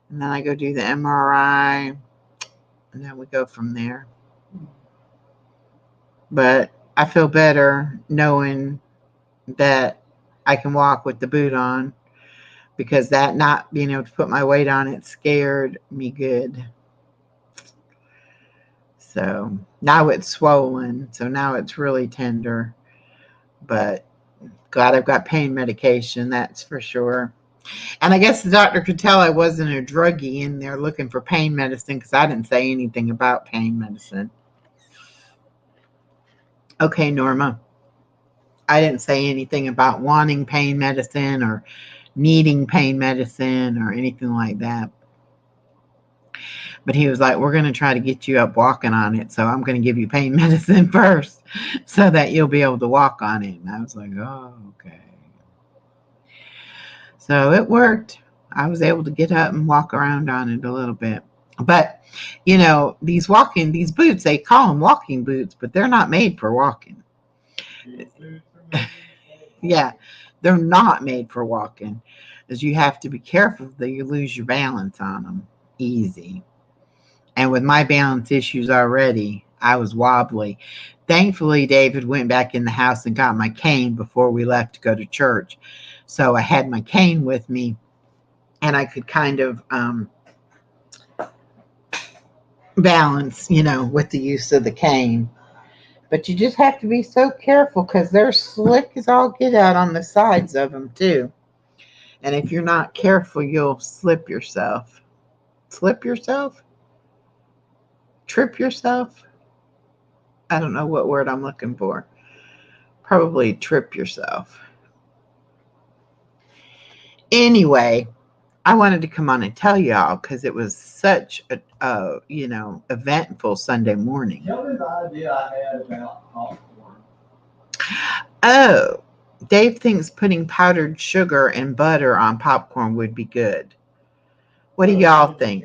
And then I go do the MRI. And then we go from there. But I feel better knowing that I can walk with the boot on, because that not being able to put my weight on it scared me good. So now it's swollen. So now it's really tender. But glad I've got pain medication, that's for sure. And I guess the doctor could tell I wasn't a druggie in there looking for pain medicine, because I didn't say anything about pain medicine. Okay, Norma. I didn't say anything about wanting pain medicine or needing pain medicine or anything like that. But he was like, "We're going to try to get you up walking on it. So I'm going to give you pain medicine first so that you'll be able to walk on it." And I was like, "Oh, okay." So it worked. I was able to get up and walk around on it a little bit. But, you know, these boots, they call them walking boots, but they're not made for walking. Yeah, they're not made for walking, because you have to be careful that you lose your balance on them easy. And with my balance issues already, I was wobbly. Thankfully, David went back in the house and got my cane before we left to go to church. So I had my cane with me, and I could kind of balance, you know, with the use of the cane. But you just have to be so careful because they're slick as all get out on the sides of them, too. And if you're not careful, you'll slip yourself. Slip yourself? Trip yourself? I don't know what word I'm looking for. Probably trip yourself. Anyway, I wanted to come on and tell y'all because it was such a eventful Sunday morning. Tell me the idea I had about popcorn. Oh, Dave thinks putting powdered sugar and butter on popcorn would be good. What do y'all think?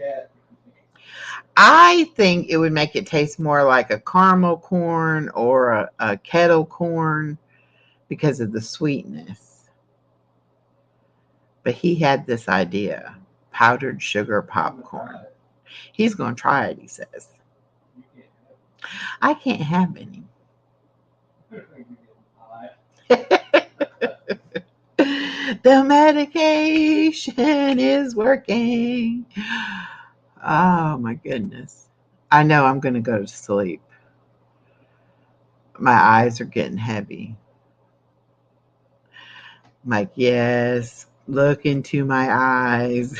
I think it would make it taste more like a caramel corn or a kettle corn because of the sweetness. But he had this idea, powdered sugar popcorn. He's going to try it, he says. I can't have any. The medication is working. Oh my goodness. I know I'm going to go to sleep. My eyes are getting heavy. I'm like, yes, look into my eyes.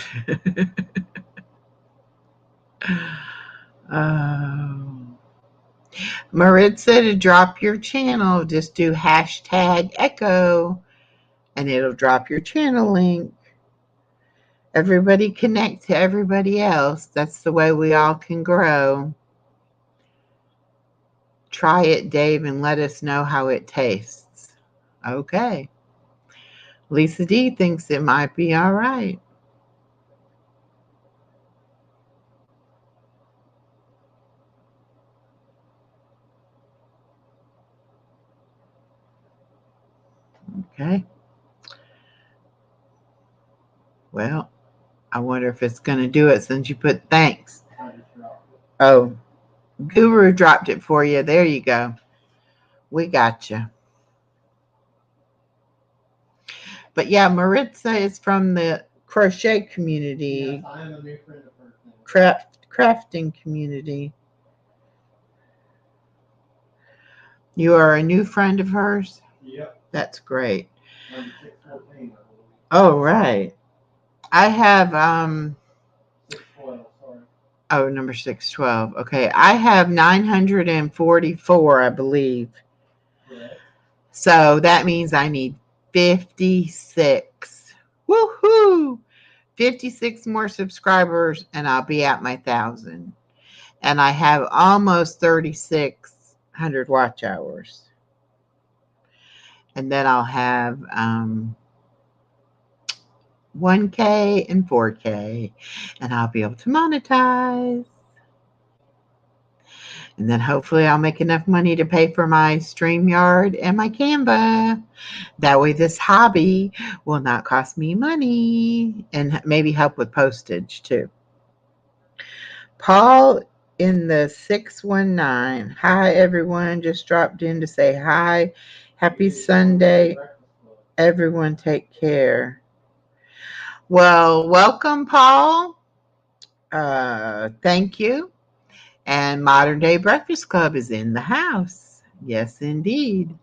Oh. Maritza, to drop your channel, just do #echo and it'll drop your channel link. Everybody connect to everybody else. That's the way we all can grow. Try it, Dave, and let us know how it tastes. Okay. Lisa D thinks it might be all right. Okay. Well, I wonder if it's going to do it since you put thanks. Oh, Guru dropped it for you. There you go. We got you. But yeah, Maritza is from the crochet community. Yes, I am a new friend of hers. Crafting community. You are a new friend of hers? Yep. That's great. Number 614, I believe. Oh, right. I have 612, sorry. Oh, number 612. Okay. I have 944, I believe. Correct. So that means I need 56. Woohoo! 56 more subscribers and I'll be at my 1,000. And I have almost 3,600 watch hours. And then I'll have 1K and 4K, and I'll be able to monetize. And then hopefully I'll make enough money to pay for my StreamYard and my Canva. That way this hobby will not cost me money and maybe help with postage too. Paul in the 619. Hi, everyone. Just dropped in to say hi. Happy Sunday. Everyone take care. Well, welcome, Paul. Thank you. And Modern Day Breakfast Club is in the house. Yes, indeed.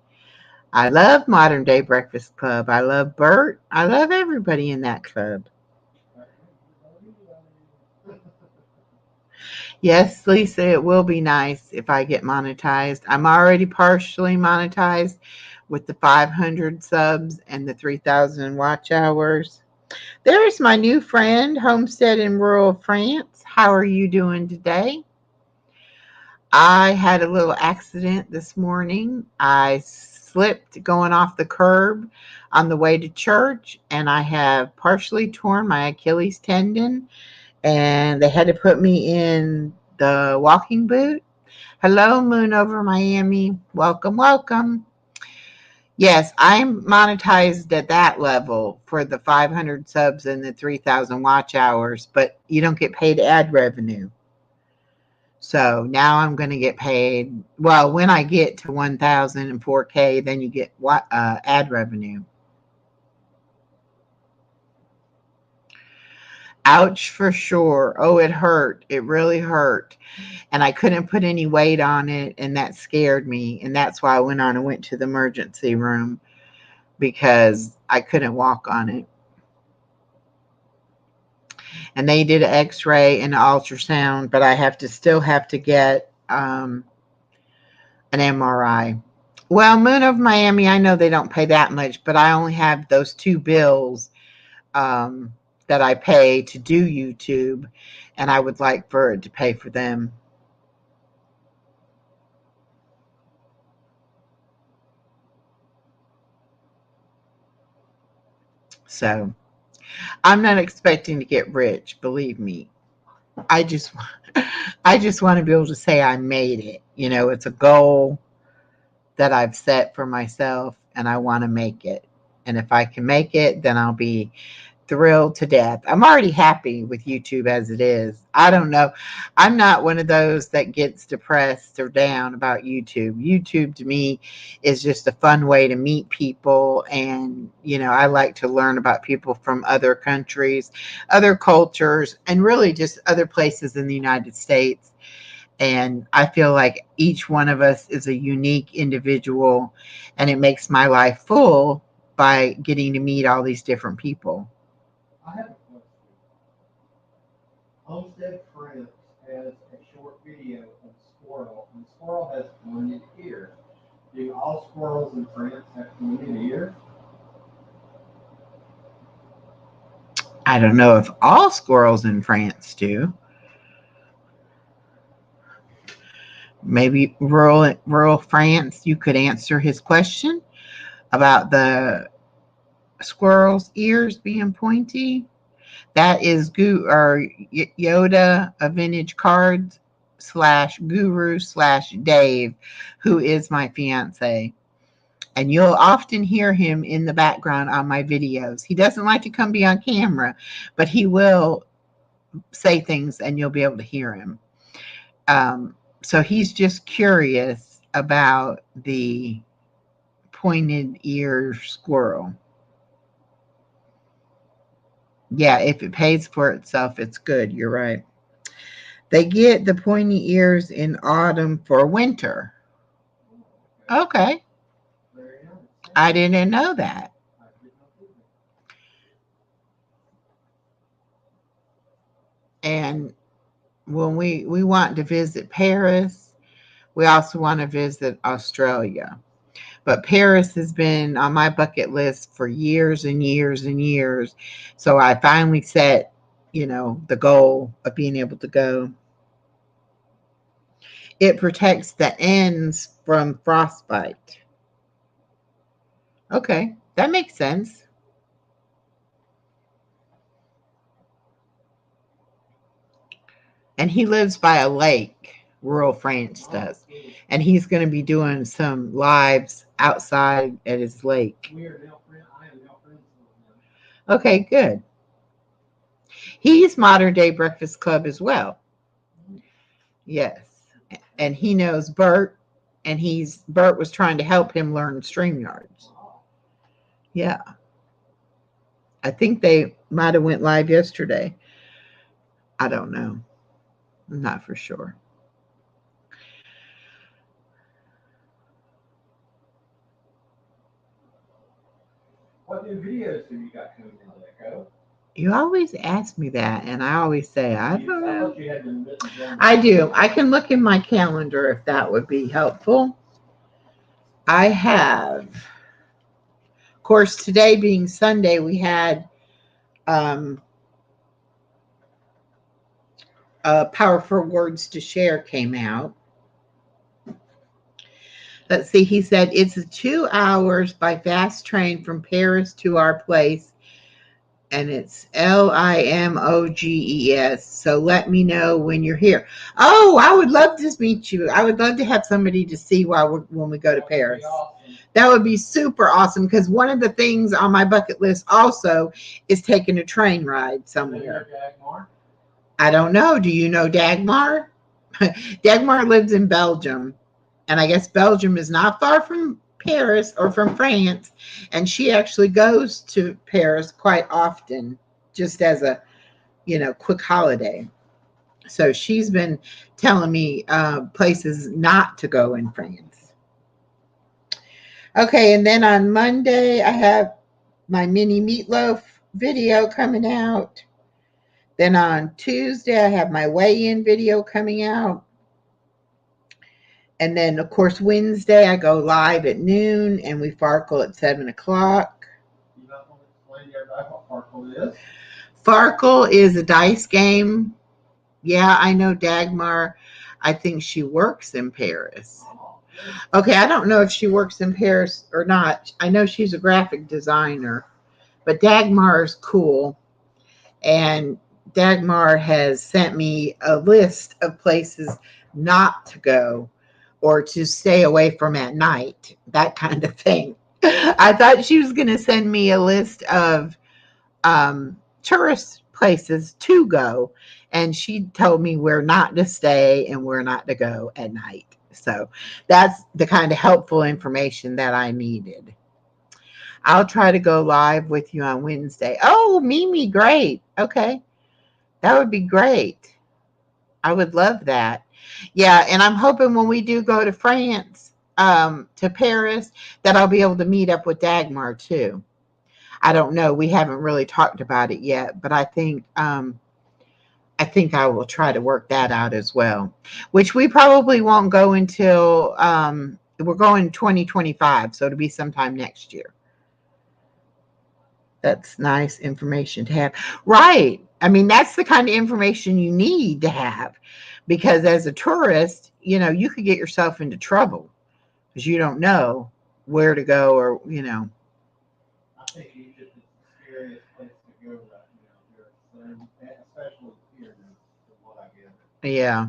I love Modern Day Breakfast Club. I love Bert. I love everybody in that club. Yes, Lisa, it will be nice if I get monetized. I'm already partially monetized with the 500 subs and the 3,000 watch hours. There's my new friend, Homestead in Rural France. How are you doing today? I had a little accident this morning. I slipped going off the curb on the way to church, and I have partially torn my Achilles tendon, and they had to put me in the walking boot. Hello, Moon over Miami. Welcome, welcome. Yes, I'm monetized at that level for the 500 subs and the 3,000 watch hours, but you don't get paid ad revenue. So now I'm going to get paid. Well, when I get to 1,000 and 4K, then you get ad revenue. Ouch for sure. Oh, it hurt. It really hurt. And I couldn't put any weight on it, and that scared me. And that's why I went on and went to the emergency room, because I couldn't walk on it. And they did an x-ray and an ultrasound, but I still have to get an MRI. Well, Moon of Miami, I know they don't pay that much, but I only have those 2 bills that I pay to do YouTube, and I would like for it to pay for them. So I'm not expecting to get rich, believe me. I just want to be able to say I made it. You know, it's a goal that I've set for myself, and I want to make it. And if I can make it, then I'll be thrilled to death. I'm already happy with YouTube as it is. I don't know. I'm not one of those that gets depressed or down about YouTube. YouTube to me is just a fun way to meet people. And, you know, I like to learn about people from other countries, other cultures, and really just other places in the United States. And I feel like each one of us is a unique individual, and it makes my life full by getting to meet all these different people. I have a question. Homestead France has a short video of squirrel, and squirrel has pointed ears. Do all squirrels in France have pointed ears? I don't know if all squirrels in France do. Maybe rural France, you could answer his question about the squirrel's ears being pointy. That is Yoda, a vintage cards /guru/Dave, who is my fiance. And you'll often hear him in the background on my videos. He doesn't like to come be on camera, but he will say things and you'll be able to hear him. So he's just curious about the pointed ear squirrel. Yeah, if it pays for itself, it's good. You're right. They get the pointy ears in autumn for winter. Okay. I didn't know that. And when we want to visit Paris, we also want to visit Australia. But Paris has been on my bucket list for years and years and years. So I finally set, you know, the goal of being able to go. It protects the ends from frostbite. Okay, that makes sense. And he lives by a lake, rural France does. And he's going to be doing some lives outside at his lake. Okay, good. He's Modern Day Breakfast Club as well. Yes. And he knows Bert, and Bert was trying to help him learn StreamYards. Yeah. I think they might have went live yesterday. I don't know. I'm not for sure. What new videos have you got coming out, Echo? You always ask me that, and I always say, I don't know. thought you had them written down. I do. I can look in my calendar if that would be helpful. I have. Of course, today being Sunday, we had Powerful Words to Share came out. Let's see. He said it's 2 hours by fast train from Paris to our place, and it's Limoges. So let me know when you're here. Oh, I would love to meet you. I would love to have somebody to see when we go to Paris. Awesome. That would be super awesome, because one of the things on my bucket list also is taking a train ride somewhere. Dagmar? I don't know. Do you know Dagmar? Dagmar lives in Belgium, and I guess Belgium is not far from Paris or from France, and she actually goes to Paris quite often, just as a quick holiday. So she's been telling me places not to go in France. Okay, and then on Monday I have my mini meatloaf video coming out. Then on Tuesday I have my weigh-in video coming out. And then, of course, Wednesday I go live at noon, and we Farkle at 7 o'clock. You not want to explain to everybody what Farkle is? Farkle is a dice game. Yeah, I know Dagmar. I think she works in Paris. Oh, Okay, I don't know if she works in Paris or not. I know she's a graphic designer, but Dagmar is cool. And Dagmar has sent me a list of places not to go or to stay away from at night, that kind of thing. I thought she was going to send me a list of tourist places to go, and she told me where not to stay and where not to go at night. So that's the kind of helpful information that I needed. I'll try to go live with you on Wednesday. Oh, Mimi, great. Okay. That would be great. I would love that. Yeah, and I'm hoping when we do go to France, to Paris, that I'll be able to meet up with Dagmar too. I don't know. We haven't really talked about it yet, but I think I will try to work that out as well. Which we probably won't go until we're going 2025, so it'll be sometime next year. That's nice information to have. Right. I mean, that's the kind of information you need to have, because as a tourist, you could get yourself into trouble because you don't know where to go or. I think Egypt is the scariest place to go right now. Especially here, from what I get. Yeah.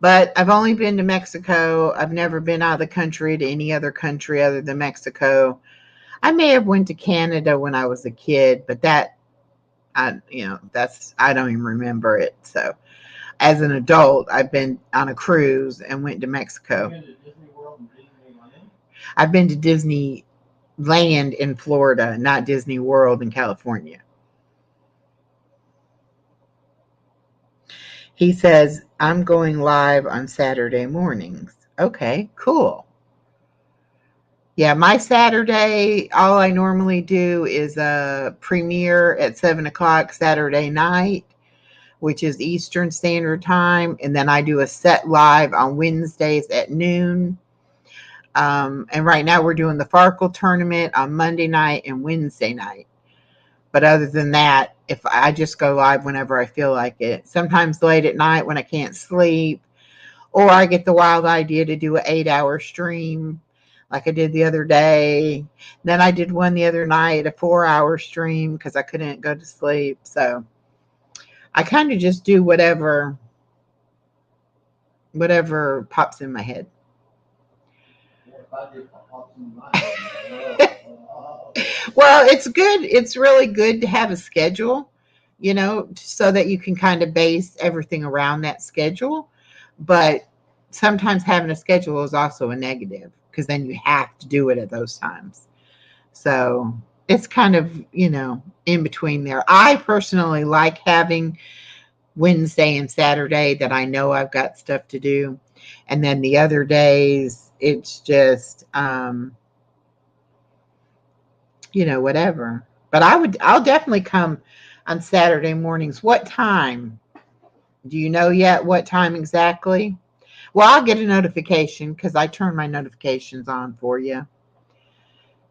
But I've only been to Mexico. I've never been out of the country to any other country other than Mexico. I may have went to Canada when I was a kid, but I don't even remember it. So as an adult, I've been on a cruise and went to Mexico. You've been to Disney World and Disneyland? I've been to Disneyland in Florida, not Disney World in California. He says, I'm going live on Saturday mornings. Okay, cool. Yeah, my Saturday, all I normally do is a premiere at 7 o'clock Saturday night, which is Eastern Standard Time. And then I do a set live on Wednesdays at noon. And right now we're doing the Farkle tournament on Monday night and Wednesday night. But other than that, if I just go live whenever I feel like it, sometimes late at night when I can't sleep, or I get the wild idea to do an 8-hour stream like I did the other day. Then I did one the other night, a 4-hour stream because I couldn't go to sleep. So I kind of just do whatever pops in my head. If I did pops in my head, Well, it's good. It's really good to have a schedule, so that you can kind of base everything around that schedule. But sometimes having a schedule is also a negative, because then you have to do it at those times. So it's kind of, in between there. I personally like having Wednesday and Saturday that I know I've got stuff to do. And then the other days, it's just, whatever. But I'll definitely come on Saturday mornings. What time? Do you know yet what time exactly? Well, I'll get a notification because I turn my notifications on for you.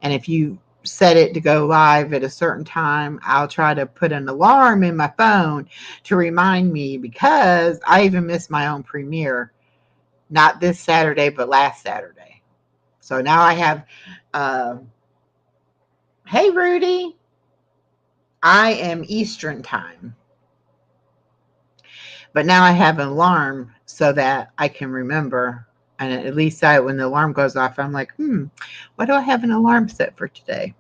And if you set it to go live at a certain time, I'll try to put an alarm in my phone to remind me, because I even missed my own premiere Not this Saturday, but last Saturday. So now I have, hey, Rudy, I am Eastern time. But now I have an alarm so that I can remember. And at least when the alarm goes off, I'm like, why do I have an alarm set for today?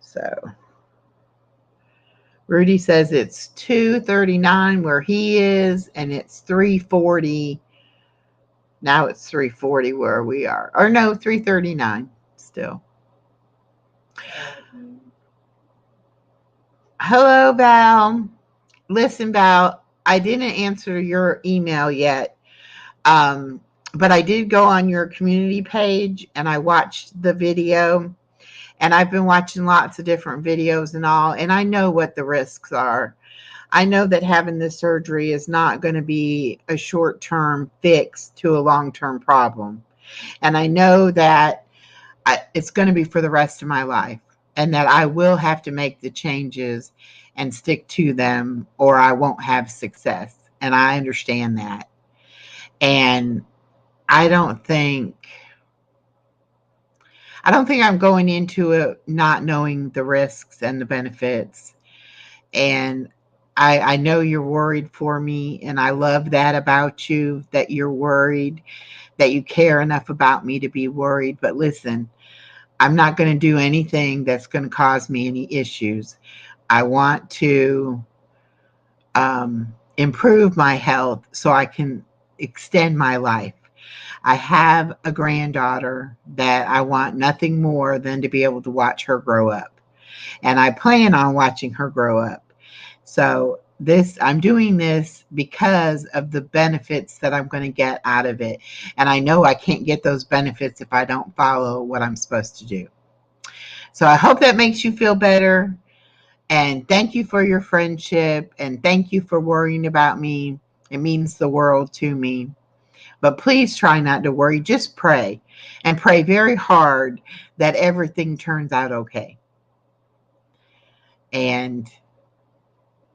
So Rudy says it's 2:39 where he is, and it's 3:40. Now it's 3:40 where we are. Or no, 3:39 still. Hello, Val. Listen, Val, I didn't answer your email yet. But I did go on your community page and I watched the video, and I've been watching lots of different videos and all, and I know what the risks are. I know that having this surgery is not going to be a short-term fix to a long-term problem. And I know that it's going to be for the rest of my life, and that I will have to make the changes and stick to them or I won't have success. And I understand that. And I don't think I'm going into it not knowing the risks and the benefits. And I know you're worried for me, and I love that about you, that you're worried, that you care enough about me to be worried. But listen, I'm not going to do anything that's going to cause me any issues. I want to improve my health so I can extend my life. I have a granddaughter that I want nothing more than to be able to watch her grow up. And I plan on watching her grow up. So I'm doing this because of the benefits that I'm going to get out of it. And I know I can't get those benefits if I don't follow what I'm supposed to do. So I hope that makes you feel better. And thank you for your friendship. And thank you for worrying about me. It means the world to me. But please try not to worry. Just pray, and pray very hard that everything turns out okay. And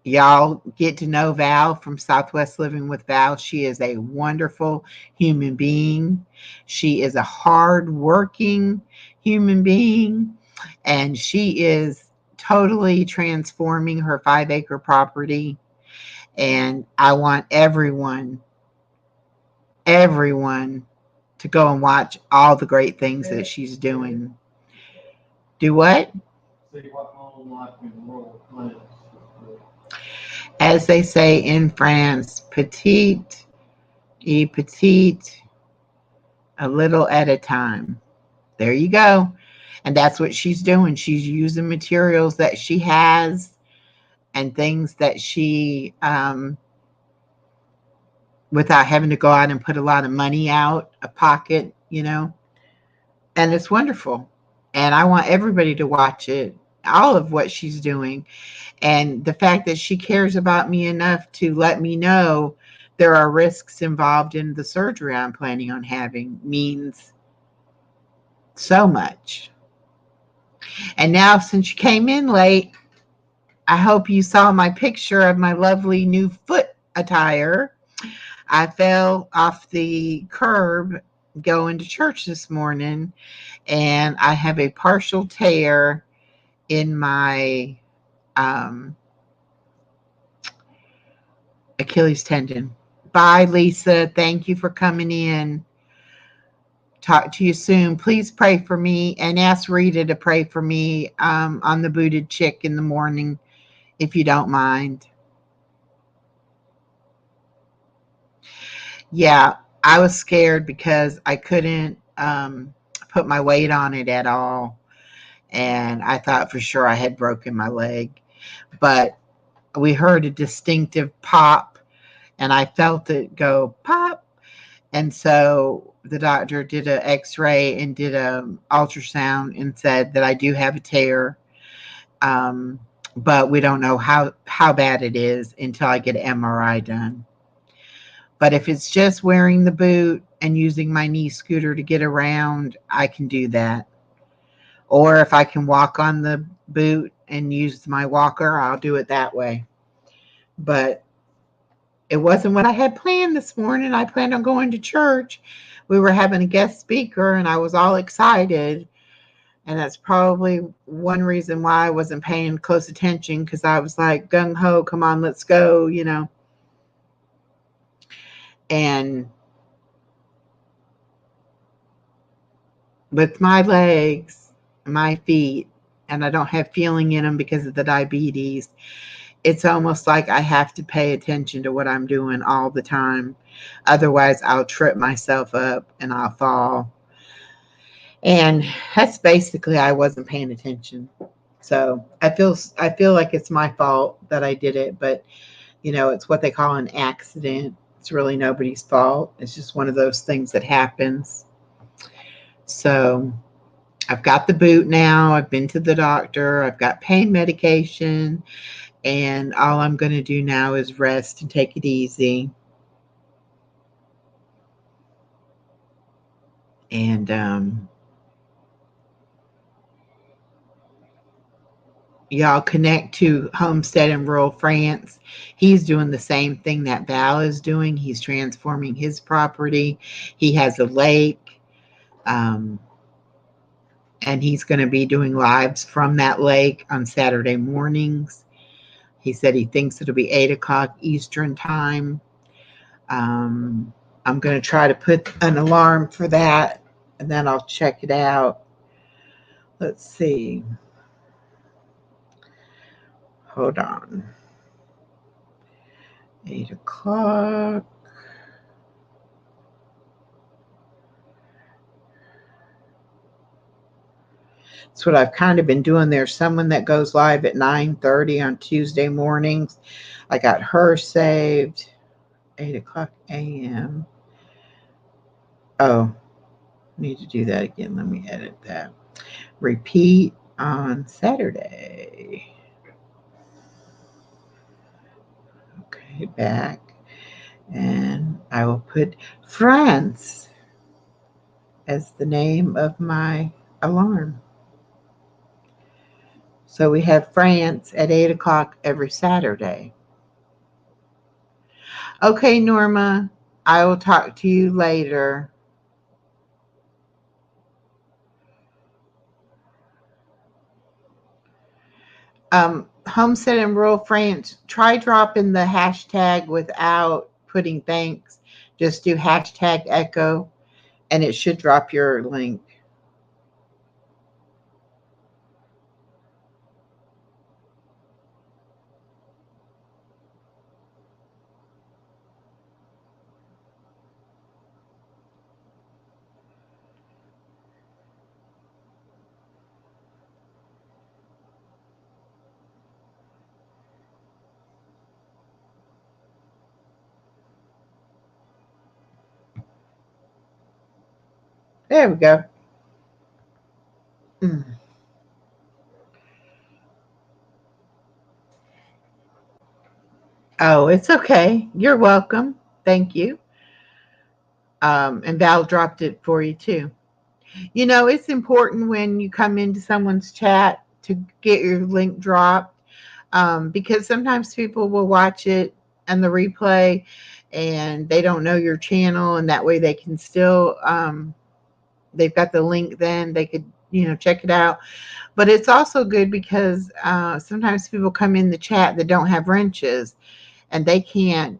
y'all get to know Val from Southwest Living with Val. She is a wonderful human being. She is a hard-working human being, and she is totally transforming her 5-acre property. And I want everyone to go and watch all the great things that she's doing. Do what? See what home life in the world plans. As they say in France, petite et petite, a little at a time. There you go. And that's what she's doing. She's using materials that she has and things that she, without having to go out and put a lot of money out of pocket, and it's wonderful. And I want everybody to watch it, all of what she's doing. And the fact that she cares about me enough to let me know there are risks involved in the surgery I'm planning on having means so much. And now, since you came in late, I hope you saw my picture of my lovely new foot attire. I fell off the curb going to church this morning, and I have a partial tear in my Achilles tendon. Bye, Lisa. Thank you for coming in. Talk to you soon. Please pray for me, and ask Rita to pray for me on the Booted Chick in the morning, if you don't mind. Yeah, I was scared because I couldn't put my weight on it at all. And I thought for sure I had broken my leg. But we heard a distinctive pop, and I felt it go pop. And so the doctor did an x-ray and did an ultrasound and said that I do have a tear. But we don't know how bad it is until I get an MRI done. But if it's just wearing the boot and using my knee scooter to get around, I can do that. Or if I can walk on the boot and use my walker, I'll do it that way. But It wasn't what I had planned this morning. I planned on going to church. We were having a guest speaker, and I was all excited. And that's probably one reason why I wasn't paying close attention, because I was like, gung ho, come on, let's go, And with my legs, my feet, and I don't have feeling in them because of the diabetes, it's almost like I have to pay attention to what I'm doing all the time. Otherwise, I'll trip myself up and I'll fall. And that's basically, I wasn't paying attention. So I feel like it's my fault that I did it, but it's what they call an accident. It's really nobody's fault. It's just one of those things that happens. So I've got the boot now. I've been to the doctor. I've got pain medication. And all I'm going to do now is rest and take it easy. And y'all connect to Homestead in Rural France. He's doing the same thing that Val is doing. He's transforming his property. He has a lake. And he's going to be doing lives from that lake on Saturday mornings. He said he thinks it'll be 8 o'clock Eastern time. I'm going to try to put an alarm for that, and then I'll check it out. Let's see. Hold on. 8 o'clock. That's what I've kind of been doing. There's someone that goes live at 9:30 on Tuesday mornings. I got her saved. 8 o'clock a.m. Oh, need to do that again. Let me edit that. Repeat on Saturday. Okay, back. And I will put France as the name of my alarm. So we have France at 8 o'clock every Saturday. Okay, Norma, I will talk to you later. Homestead in Rural France, try dropping the hashtag without putting thanks. Just do hashtag echo, and it should drop your link. There we go. Oh, it's okay. You're welcome. Thank you. And Val dropped it for you too. It's important when you come into someone's chat to get your link dropped, because sometimes people will watch it and the replay and they don't know your channel, and that way they can still, they've got the link, then they could, check it out. But it's also good because sometimes people come in the chat that don't have wrenches, and they can't,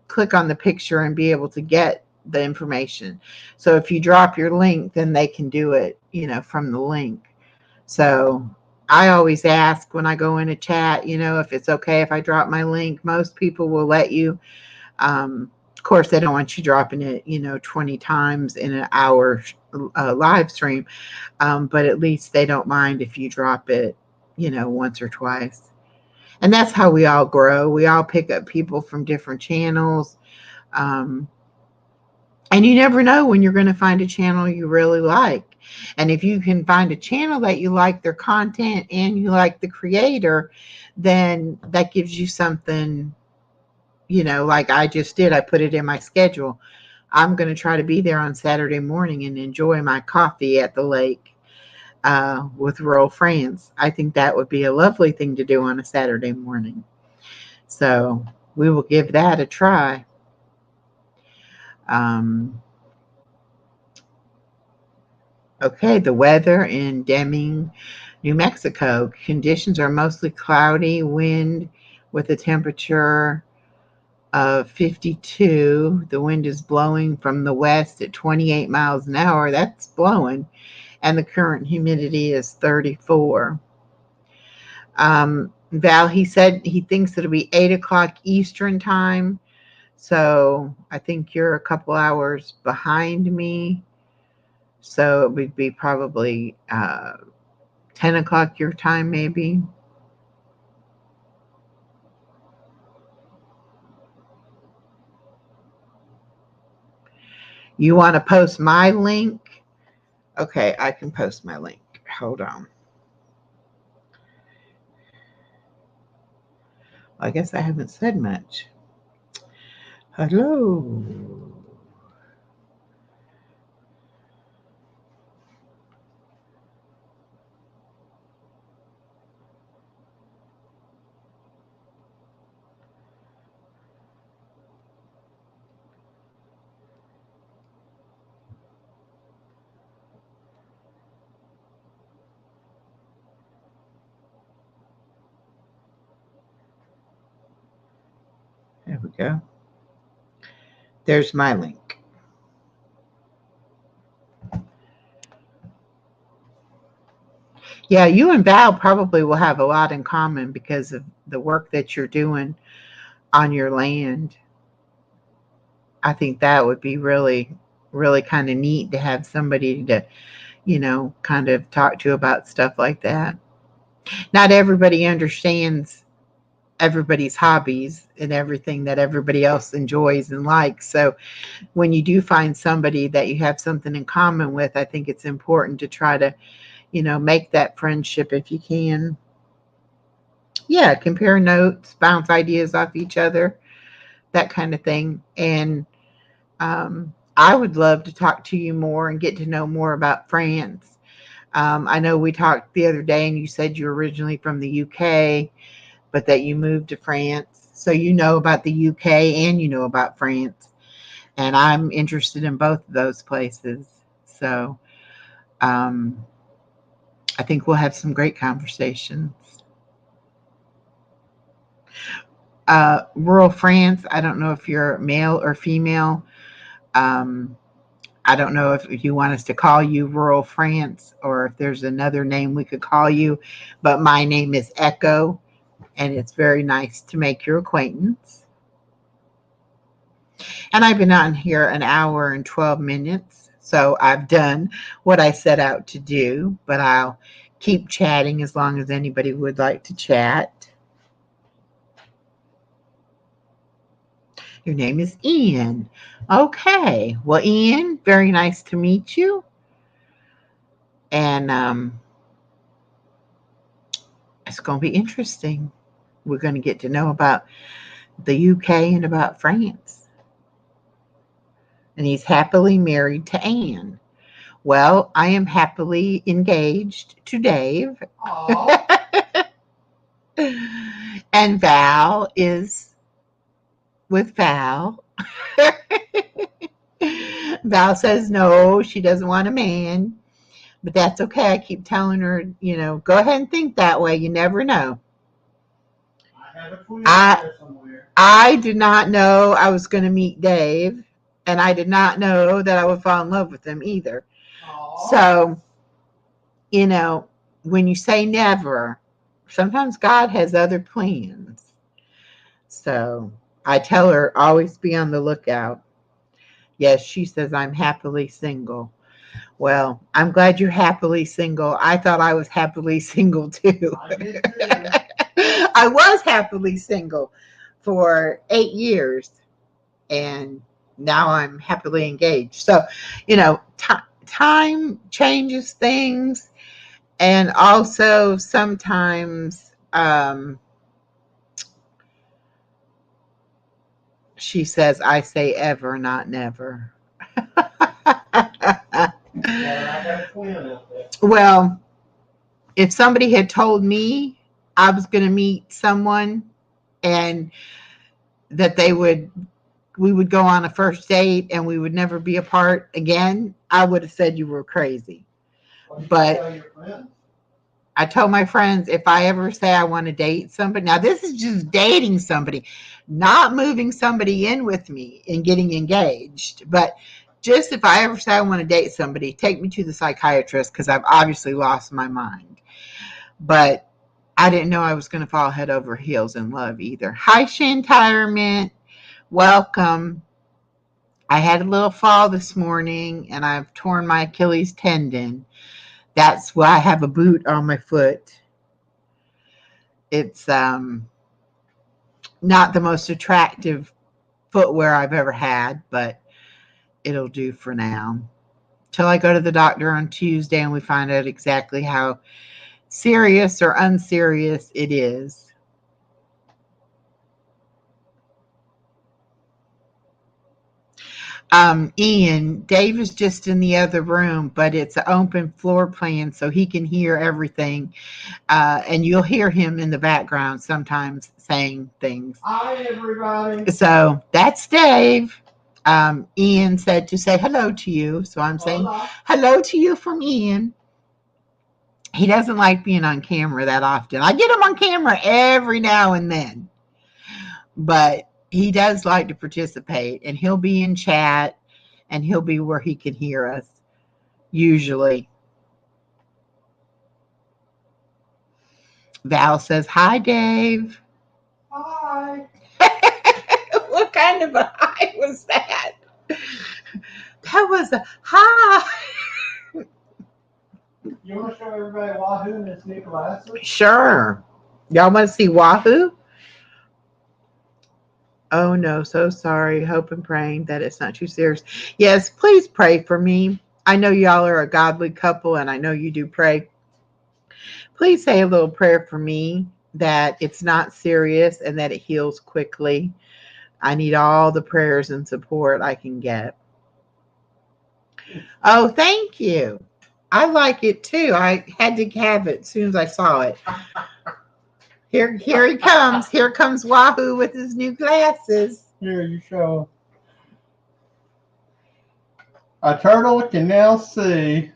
click on the picture and be able to get the information. So if you drop your link, then they can do it, from the link. So I always ask when I go in a chat, if it's okay if I drop my link. Most people will let you. Of course, they don't want you dropping it, 20 times in an hour live stream. But at least they don't mind if you drop it, once or twice. And that's how we all grow. We all pick up people from different channels. And you never know when you're going to find a channel you really like. And if you can find a channel that you like their content and you like the creator, then that gives you something, like I just did. I put it in my schedule. I'm going to try to be there on Saturday morning and enjoy my coffee at the lake with Rural France. I think that would be a lovely thing to do on a Saturday morning. So we will give that a try. Um, okay, the weather in Deming, New Mexico. Conditions are mostly cloudy, wind with a temperature of 52. The wind is blowing from the west at 28 miles an hour. That's blowing. And the current humidity is 34. Val, he said he thinks it'll be 8 o'clock Eastern time. So I think you're a couple hours behind me. So it would be probably 10 o'clock your time, maybe. You want to post my link? Okay, I can post my link. Hold on. I guess I haven't said much. Hello. There we go. There's my link. Yeah, you and Val probably will have a lot in common because of the work that you're doing on your land. I think that would be really, really kind of neat to have somebody to, kind of talk to about stuff like that. Not everybody understands everybody's hobbies and everything that everybody else enjoys and likes. So when you do find somebody that you have something in common with, I think it's important to try to, make that friendship if you can. Yeah, compare notes, bounce ideas off each other, that kind of thing. And I would love to talk to you more and get to know more about France. I know we talked the other day and you said you're originally from the UK, but that you moved to France. So you know about the UK and you know about France. And I'm interested in both of those places. So I think we'll have some great conversations. Rural France, I don't know if you're male or female. Um, I don't know if you want us to call you Rural France or if there's another name we could call you, but my name is Echo, and it's very nice to make your acquaintance. And I've been on here an hour and 12 minutes, so I've done what I set out to do, but I'll keep chatting as long as anybody would like to chat. Your name is Ian. Okay. Well, Ian, very nice to meet you. And it's going to be interesting. We're going to get to know about the UK and about France. And he's happily married to Anne. Well, I am happily engaged to Dave. And Val is with Val. Val says no, she doesn't want a man. But that's okay. I keep telling her, go ahead and think that way. You never know. I have a clue there somewhere. I did not know I was going to meet Dave, and I did not know that I would fall in love with him either. Aww. So, when you say never, sometimes God has other plans. So I tell her, always be on the lookout. Yes, she says, I'm happily single. Well, I'm glad you're happily single. I thought I was happily single too. I did too. I was happily single for 8 years, and now I'm happily engaged. So, time changes things, and also sometimes she says, I say ever, not never. Well, if somebody had told me I was going to meet someone and that we would go on a first date and we would never be apart again, I would have said you were crazy. What do you But tell your friends? I told my friends, if I ever say I want to date somebody, now this is just dating somebody, not moving somebody in with me and getting engaged, but just if I ever say I want to date somebody, take me to the psychiatrist because I've obviously lost my mind. But I didn't know I was going to fall head over heels in love either. Hi, Shantirement. Welcome. I had a little fall this morning and I've torn my Achilles tendon. That's why I have a boot on my foot. It's not the most attractive footwear I've ever had, but it'll do for now. Till I go to the doctor on Tuesday and we find out exactly how serious or unserious it is. Ian, Dave is just in the other room, but it's an open floor plan so he can hear everything. And you'll hear him in the background sometimes saying things. Hi, everybody. So that's Dave. Ian said to say hello to you. So I'm saying hello to you from Ian. He doesn't like being on camera that often. I get him on camera every now and then. But he does like to participate, and he'll be in chat, and he'll be where he can hear us, usually. Val says, hi, Dave. Hi. What kind of a hi was that? That was a hi. You want to show everybody Wahoo and his new glasses? Sure. Y'all want to see Wahoo? Oh no, so sorry. Hope and praying that it's not too serious. Yes, please pray for me. I know y'all are a godly couple and I know you do pray. Please say a little prayer for me that it's not serious and that it heals quickly. I need all the prayers and support I can get. Oh, thank you. I like it too. I had to have it as soon as I saw it. Here he comes. Here comes Wahoo with his new glasses. Here, you show. A turtle can now see.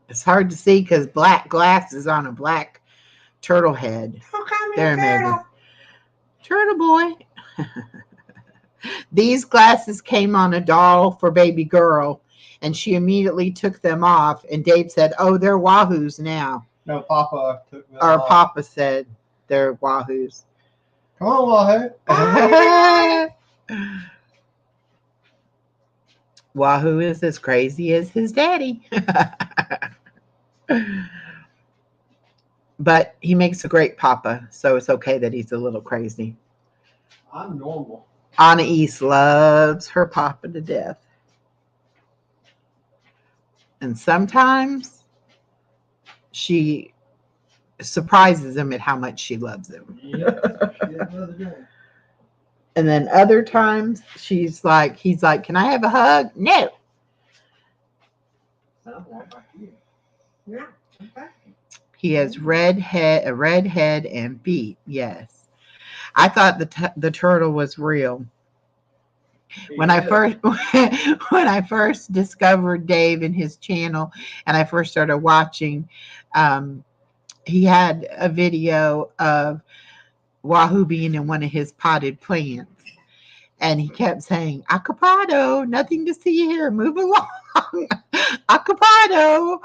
It's hard to see because black glasses on a black turtle head. There, maybe. Turtle boy. These glasses came on a doll for baby girl, and she immediately took them off. And Dave said, "Oh, they're Wahoos now." No, Papa took them Or off. Papa said they're Wahoos. Come on, Wahoo. Wahoo is as crazy as his daddy. But he makes a great papa, so it's okay that he's a little crazy. I'm normal. Anna East loves her papa to death. And sometimes she surprises him at how much she loves him. And then other times he's like, "Can I have a hug?" No. Yeah. Okay. He has a red head and feet. Yes. I thought the turtle was real. When I first discovered Dave and his channel and I first started watching, he had a video of Wahoo being in one of his potted plants. And he kept saying, "Acapado, nothing to see here. Move along. Acapado."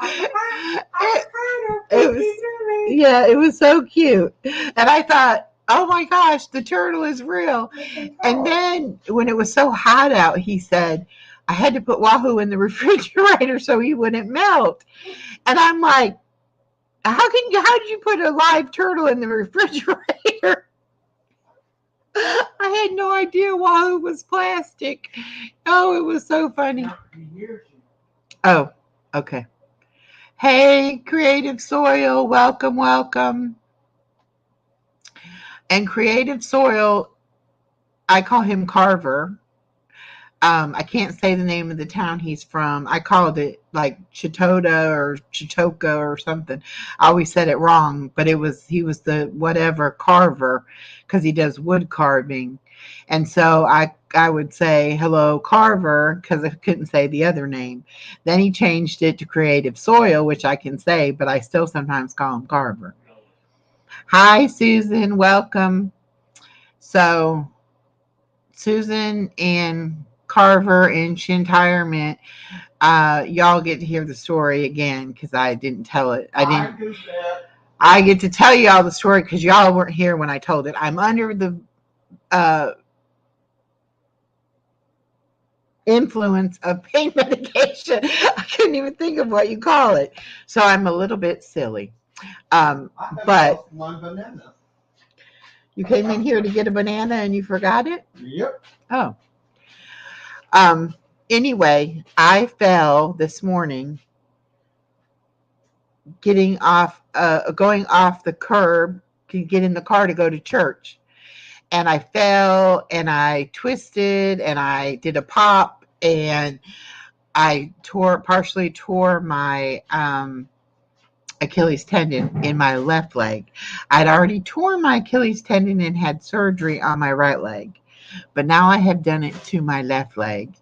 It was so cute. And I thought, oh my gosh, the turtle is real. And then when it was so hot out, he said, I had to put Wahoo in the refrigerator so he wouldn't melt. And I'm like, how did you put a live turtle in the refrigerator? I had no idea Wahoo was plastic. Oh, it was so funny. Oh, okay. Hey, Creative Soil, welcome, welcome. And Creative Soil, I call him Carver. I can't say the name of the town he's from. I called it like Chitota or Chitoka or something. I always said it wrong, but he was the whatever carver because he does wood carving. And so I would say hello Carver because I couldn't say the other name. Then he changed it to Creative Soil, which I can say, but I still sometimes call him Carver. Hi Susan, welcome. So Susan and Carver and Shintirement, y'all get to hear the story again because I didn't tell it. I get to tell y'all the story because y'all weren't here when I told it. I'm under the influence of pain medication. I couldn't even think of what you call it. So I'm a little bit silly. But one banana. You came in here to get a banana and you forgot it? Yep. Oh. Anyway, I fell this morning going off the curb to get in the car to go to church. And I fell and I twisted and I did a pop and I partially tore my Achilles tendon in my left leg. I'd already torn my Achilles tendon and had surgery on my right leg, but now I have done it to my left leg.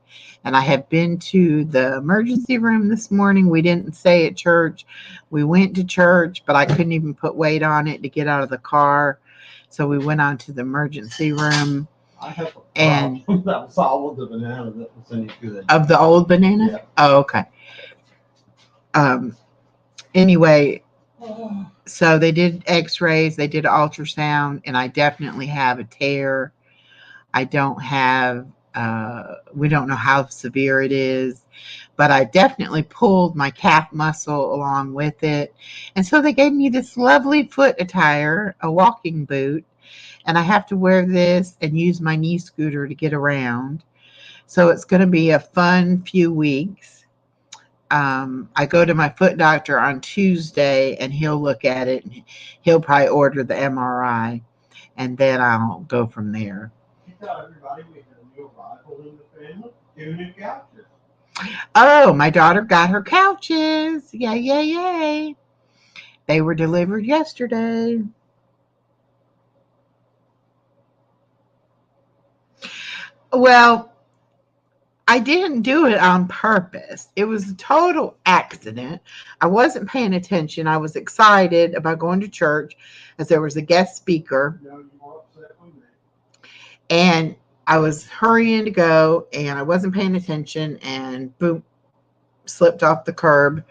And I have been to the emergency room this morning. We didn't stay at church. We went to church, but I couldn't even put weight on it to get out of the car. So we went on to the emergency room. I have a problem. That was all of the banana that was any good. Of the old banana? Yeah. Oh, okay. Anyway, so they did x-rays, they did ultrasound, and I definitely have a tear. I don't have, we don't know how severe it is, but I definitely pulled my calf muscle along with it. And so they gave me this lovely foot attire, a walking boot, and I have to wear this and use my knee scooter to get around. So it's going to be a fun few weeks. I go to my foot doctor on Tuesday and he'll look at it and he'll probably order the MRI and then I'll go from there. You tell everybody we had a new arrival in the family, 2 new couches. Oh, my daughter got her couches. Yay, yay, yay. They were delivered yesterday. Well, I didn't do it on purpose. It was a total accident. I wasn't paying attention. I was excited about going to church as there was a guest speaker. No, you were upset with me. And I was hurrying to go and I wasn't paying attention and boom, slipped off the curb.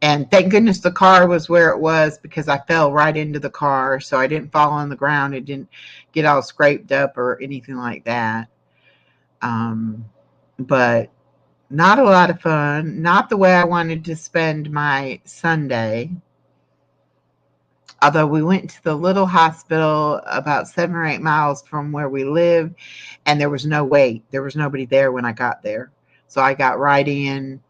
And thank goodness the car was where it was because I fell right into the car. So I didn't fall on the ground. It didn't get all scraped up or anything like that. But not a lot of fun. Not the way I wanted to spend my Sunday. Although we went to the little hospital about 7 or 8 miles from where we live, and there was no wait. There was nobody there when I got there. So I got right in,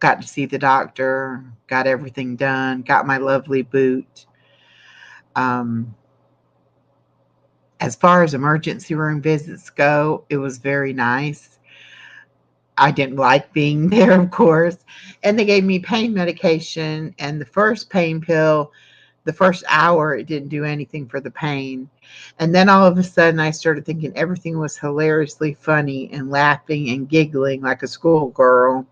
got to see the doctor, got everything done, got my lovely boot. As far as emergency room visits go, it was very nice. I didn't like being there, of course. And they gave me pain medication. And the first pain pill, the first hour, it didn't do anything for the pain. And then all of a sudden, I started thinking everything was hilariously funny and laughing and giggling like a schoolgirl.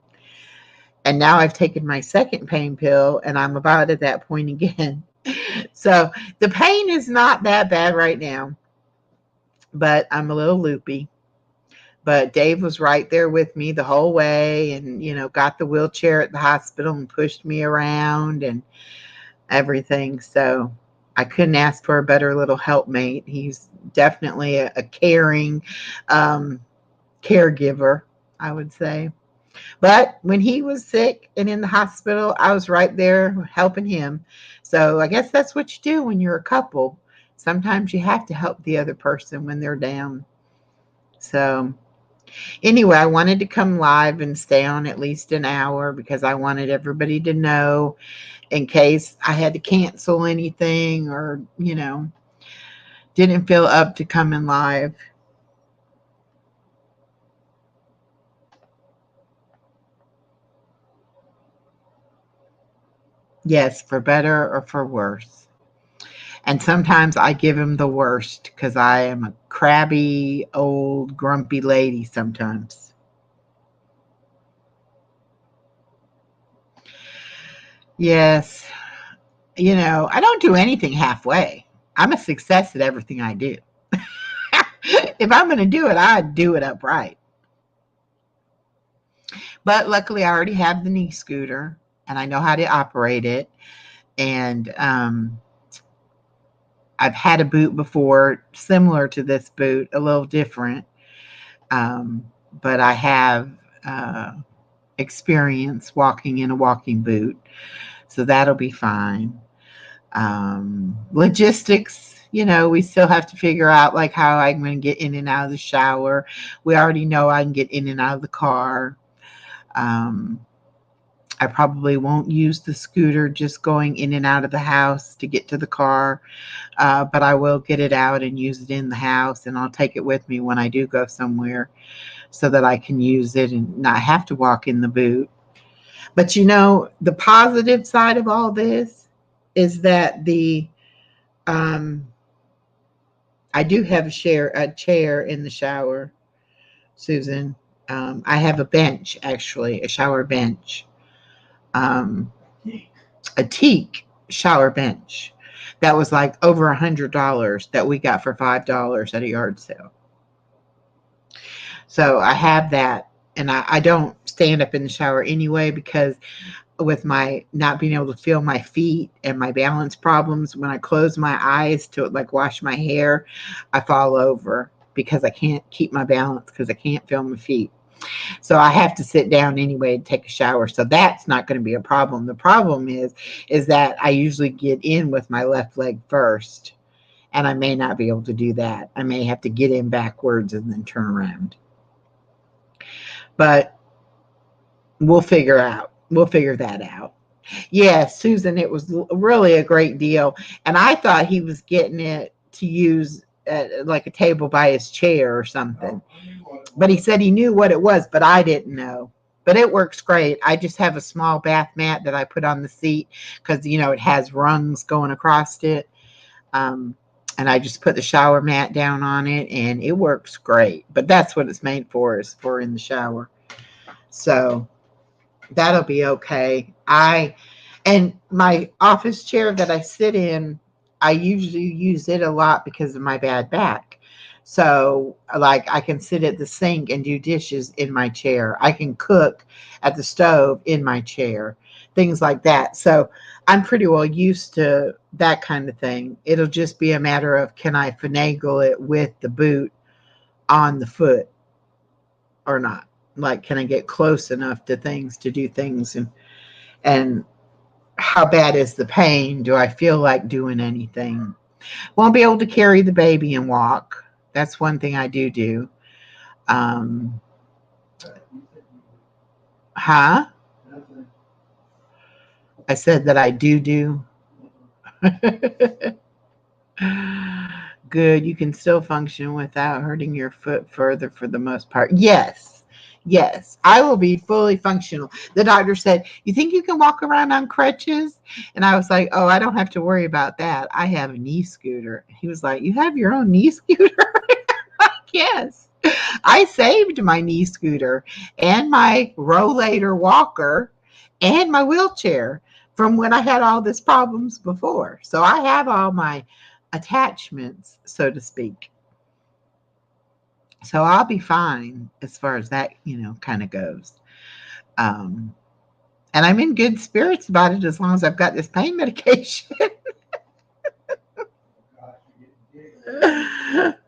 And now I've taken my second pain pill, and I'm about at that point again. So the pain is not that bad right now, but I'm a little loopy. But Dave was right there with me the whole way and, got the wheelchair at the hospital and pushed me around and everything. So I couldn't ask for a better little helpmate. He's definitely a caring caregiver, I would say. But when he was sick and in the hospital, I was right there helping him. So I guess that's what you do when you're a couple. Sometimes you have to help the other person when they're down. So anyway, I wanted to come live and stay on at least an hour because I wanted everybody to know in case I had to cancel anything or, didn't feel up to coming live. Yes, for better or for worse. And sometimes I give him the worst because I am a crabby, old, grumpy lady sometimes. Yes. I don't do anything halfway. I'm a success at everything I do. If I'm going to do it, I do it upright. But luckily, I already have the knee scooter and I know how to operate it. And I've had a boot before, similar to this boot, a little different. But I have experience walking in a walking boot. So that'll be fine. Logistics, we still have to figure out like how I'm going to get in and out of the shower. We already know I can get in and out of the car. I probably won't use the scooter just going in and out of the house to get to the car, but I will get it out and use it in the house, and I'll take it with me when I do go somewhere so that I can use it and not have to walk in the boot. But the positive side of all this is that I do have a chair in the shower, Susan. I have a bench, actually, a shower bench, um, a teak shower bench that was like over $100 that we got for $5 at a yard sale. So I have that, and I don't stand up in the shower anyway because with my not being able to feel my feet and my balance problems, when I close my eyes to like wash my hair, I fall over because I can't keep my balance because I can't feel my feet. So I have to sit down anyway to take a shower. So that's not going to be a problem. The problem is that I usually get in with my left leg first, and I may not be able to do that. I may have to get in backwards and then turn around. But we'll figure that out. Yeah, Susan, it was really a great deal. And I thought he was getting it to use like a table by his chair or something. But he said he knew what it was, but I didn't know. But it works great. I just have a small bath mat that I put on the seat because, it has rungs going across it. And I just put the shower mat down on it, and it works great. But that's what it's made for, is for in the shower. So that'll be okay. And my office chair that I sit in, I usually use it a lot because of my bad back. So like I can sit at the sink and do dishes in my chair. I can cook at the stove in my chair, things like that. So I'm pretty well used to that kind of thing. It'll just be a matter of, can I finagle it with the boot on the foot or not? Like, can I get close enough to things to do things, and how bad is the pain? Do I feel like doing anything? Won't be able to carry the baby and walk. That's one thing I do. Um, huh? I said that I do. Good. You can still function without hurting your foot further for the most part. Yes. Yes. I will be fully functional. The doctor said, "You think you can walk around on crutches?" And I was like, "Oh, I don't have to worry about that. I have a knee scooter." He was like, "You have your own knee scooter?" Yes. I saved my knee scooter and my rollator walker and my wheelchair from when I had all these problems before. So I have all my attachments, so to speak. So I'll be fine as far as that, kind of goes. Um, and I'm in good spirits about it as long as I've got this pain medication.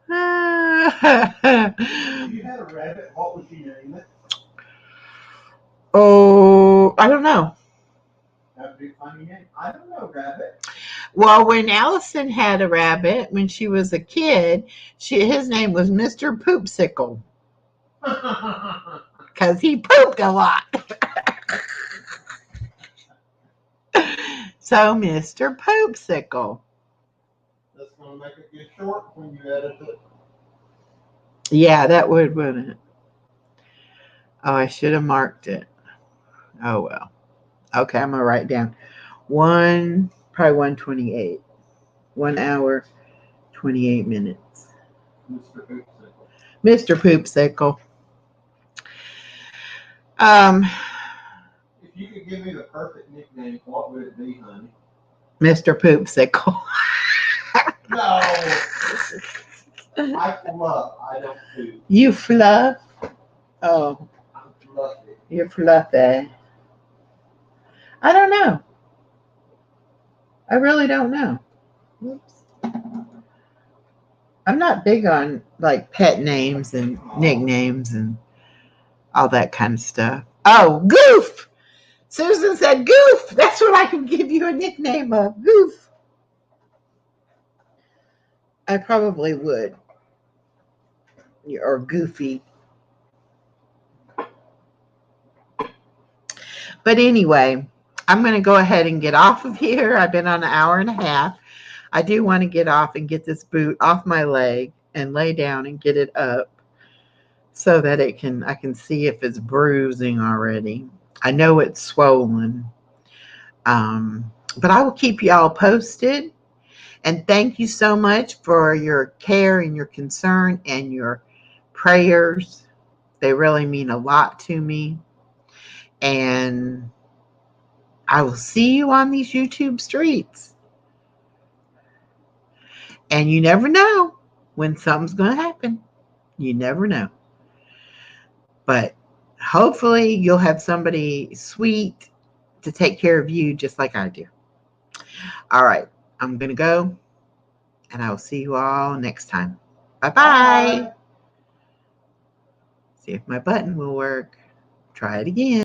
You had a rabbit. What was she name it? Oh, I don't know. That'd be a funny name. I don't know, rabbit. Well, when Allison had a rabbit when she was a kid, his name was Mr. Poopsicle because he pooped a lot. So, Mr. Poopsicle. That's going to make it get short when you edit it. Yeah, that would, wouldn't it? Oh, I should have marked it. Oh, well. Okay, I'm going to write down probably 1:28. 1 hour, 28 minutes. Mr. Hoopsicle. Mr. Poopsicle. If you could give me the perfect nickname, what would it be, honey? Mr. Poopsicle. No. I fluff. I don't poop. You fluff? Oh, I'm fluffy. you're fluffy. I don't know. I really don't know. Whoops. I'm not big on like pet names and nicknames and all that kind of stuff. Oh, Goof! Susan said Goof. That's what I can give you a nickname of. Goof. I probably would. Or Goofy. But anyway, I'm going to go ahead and get off of here. I've been on an hour and a half. I do want to get off and get this boot off my leg and lay down and get it up so that I can see if it's bruising already. I know it's swollen. But I will keep y'all posted. And thank you so much for your care and your concern and your prayers. They really mean a lot to me. And I will see you on these YouTube streets. And you never know when something's going to happen. You never know. But hopefully you'll have somebody sweet to take care of you just like I do. All right. I'm going to go. And I will see you all next time. Bye-bye. See if my button will work. Try it again.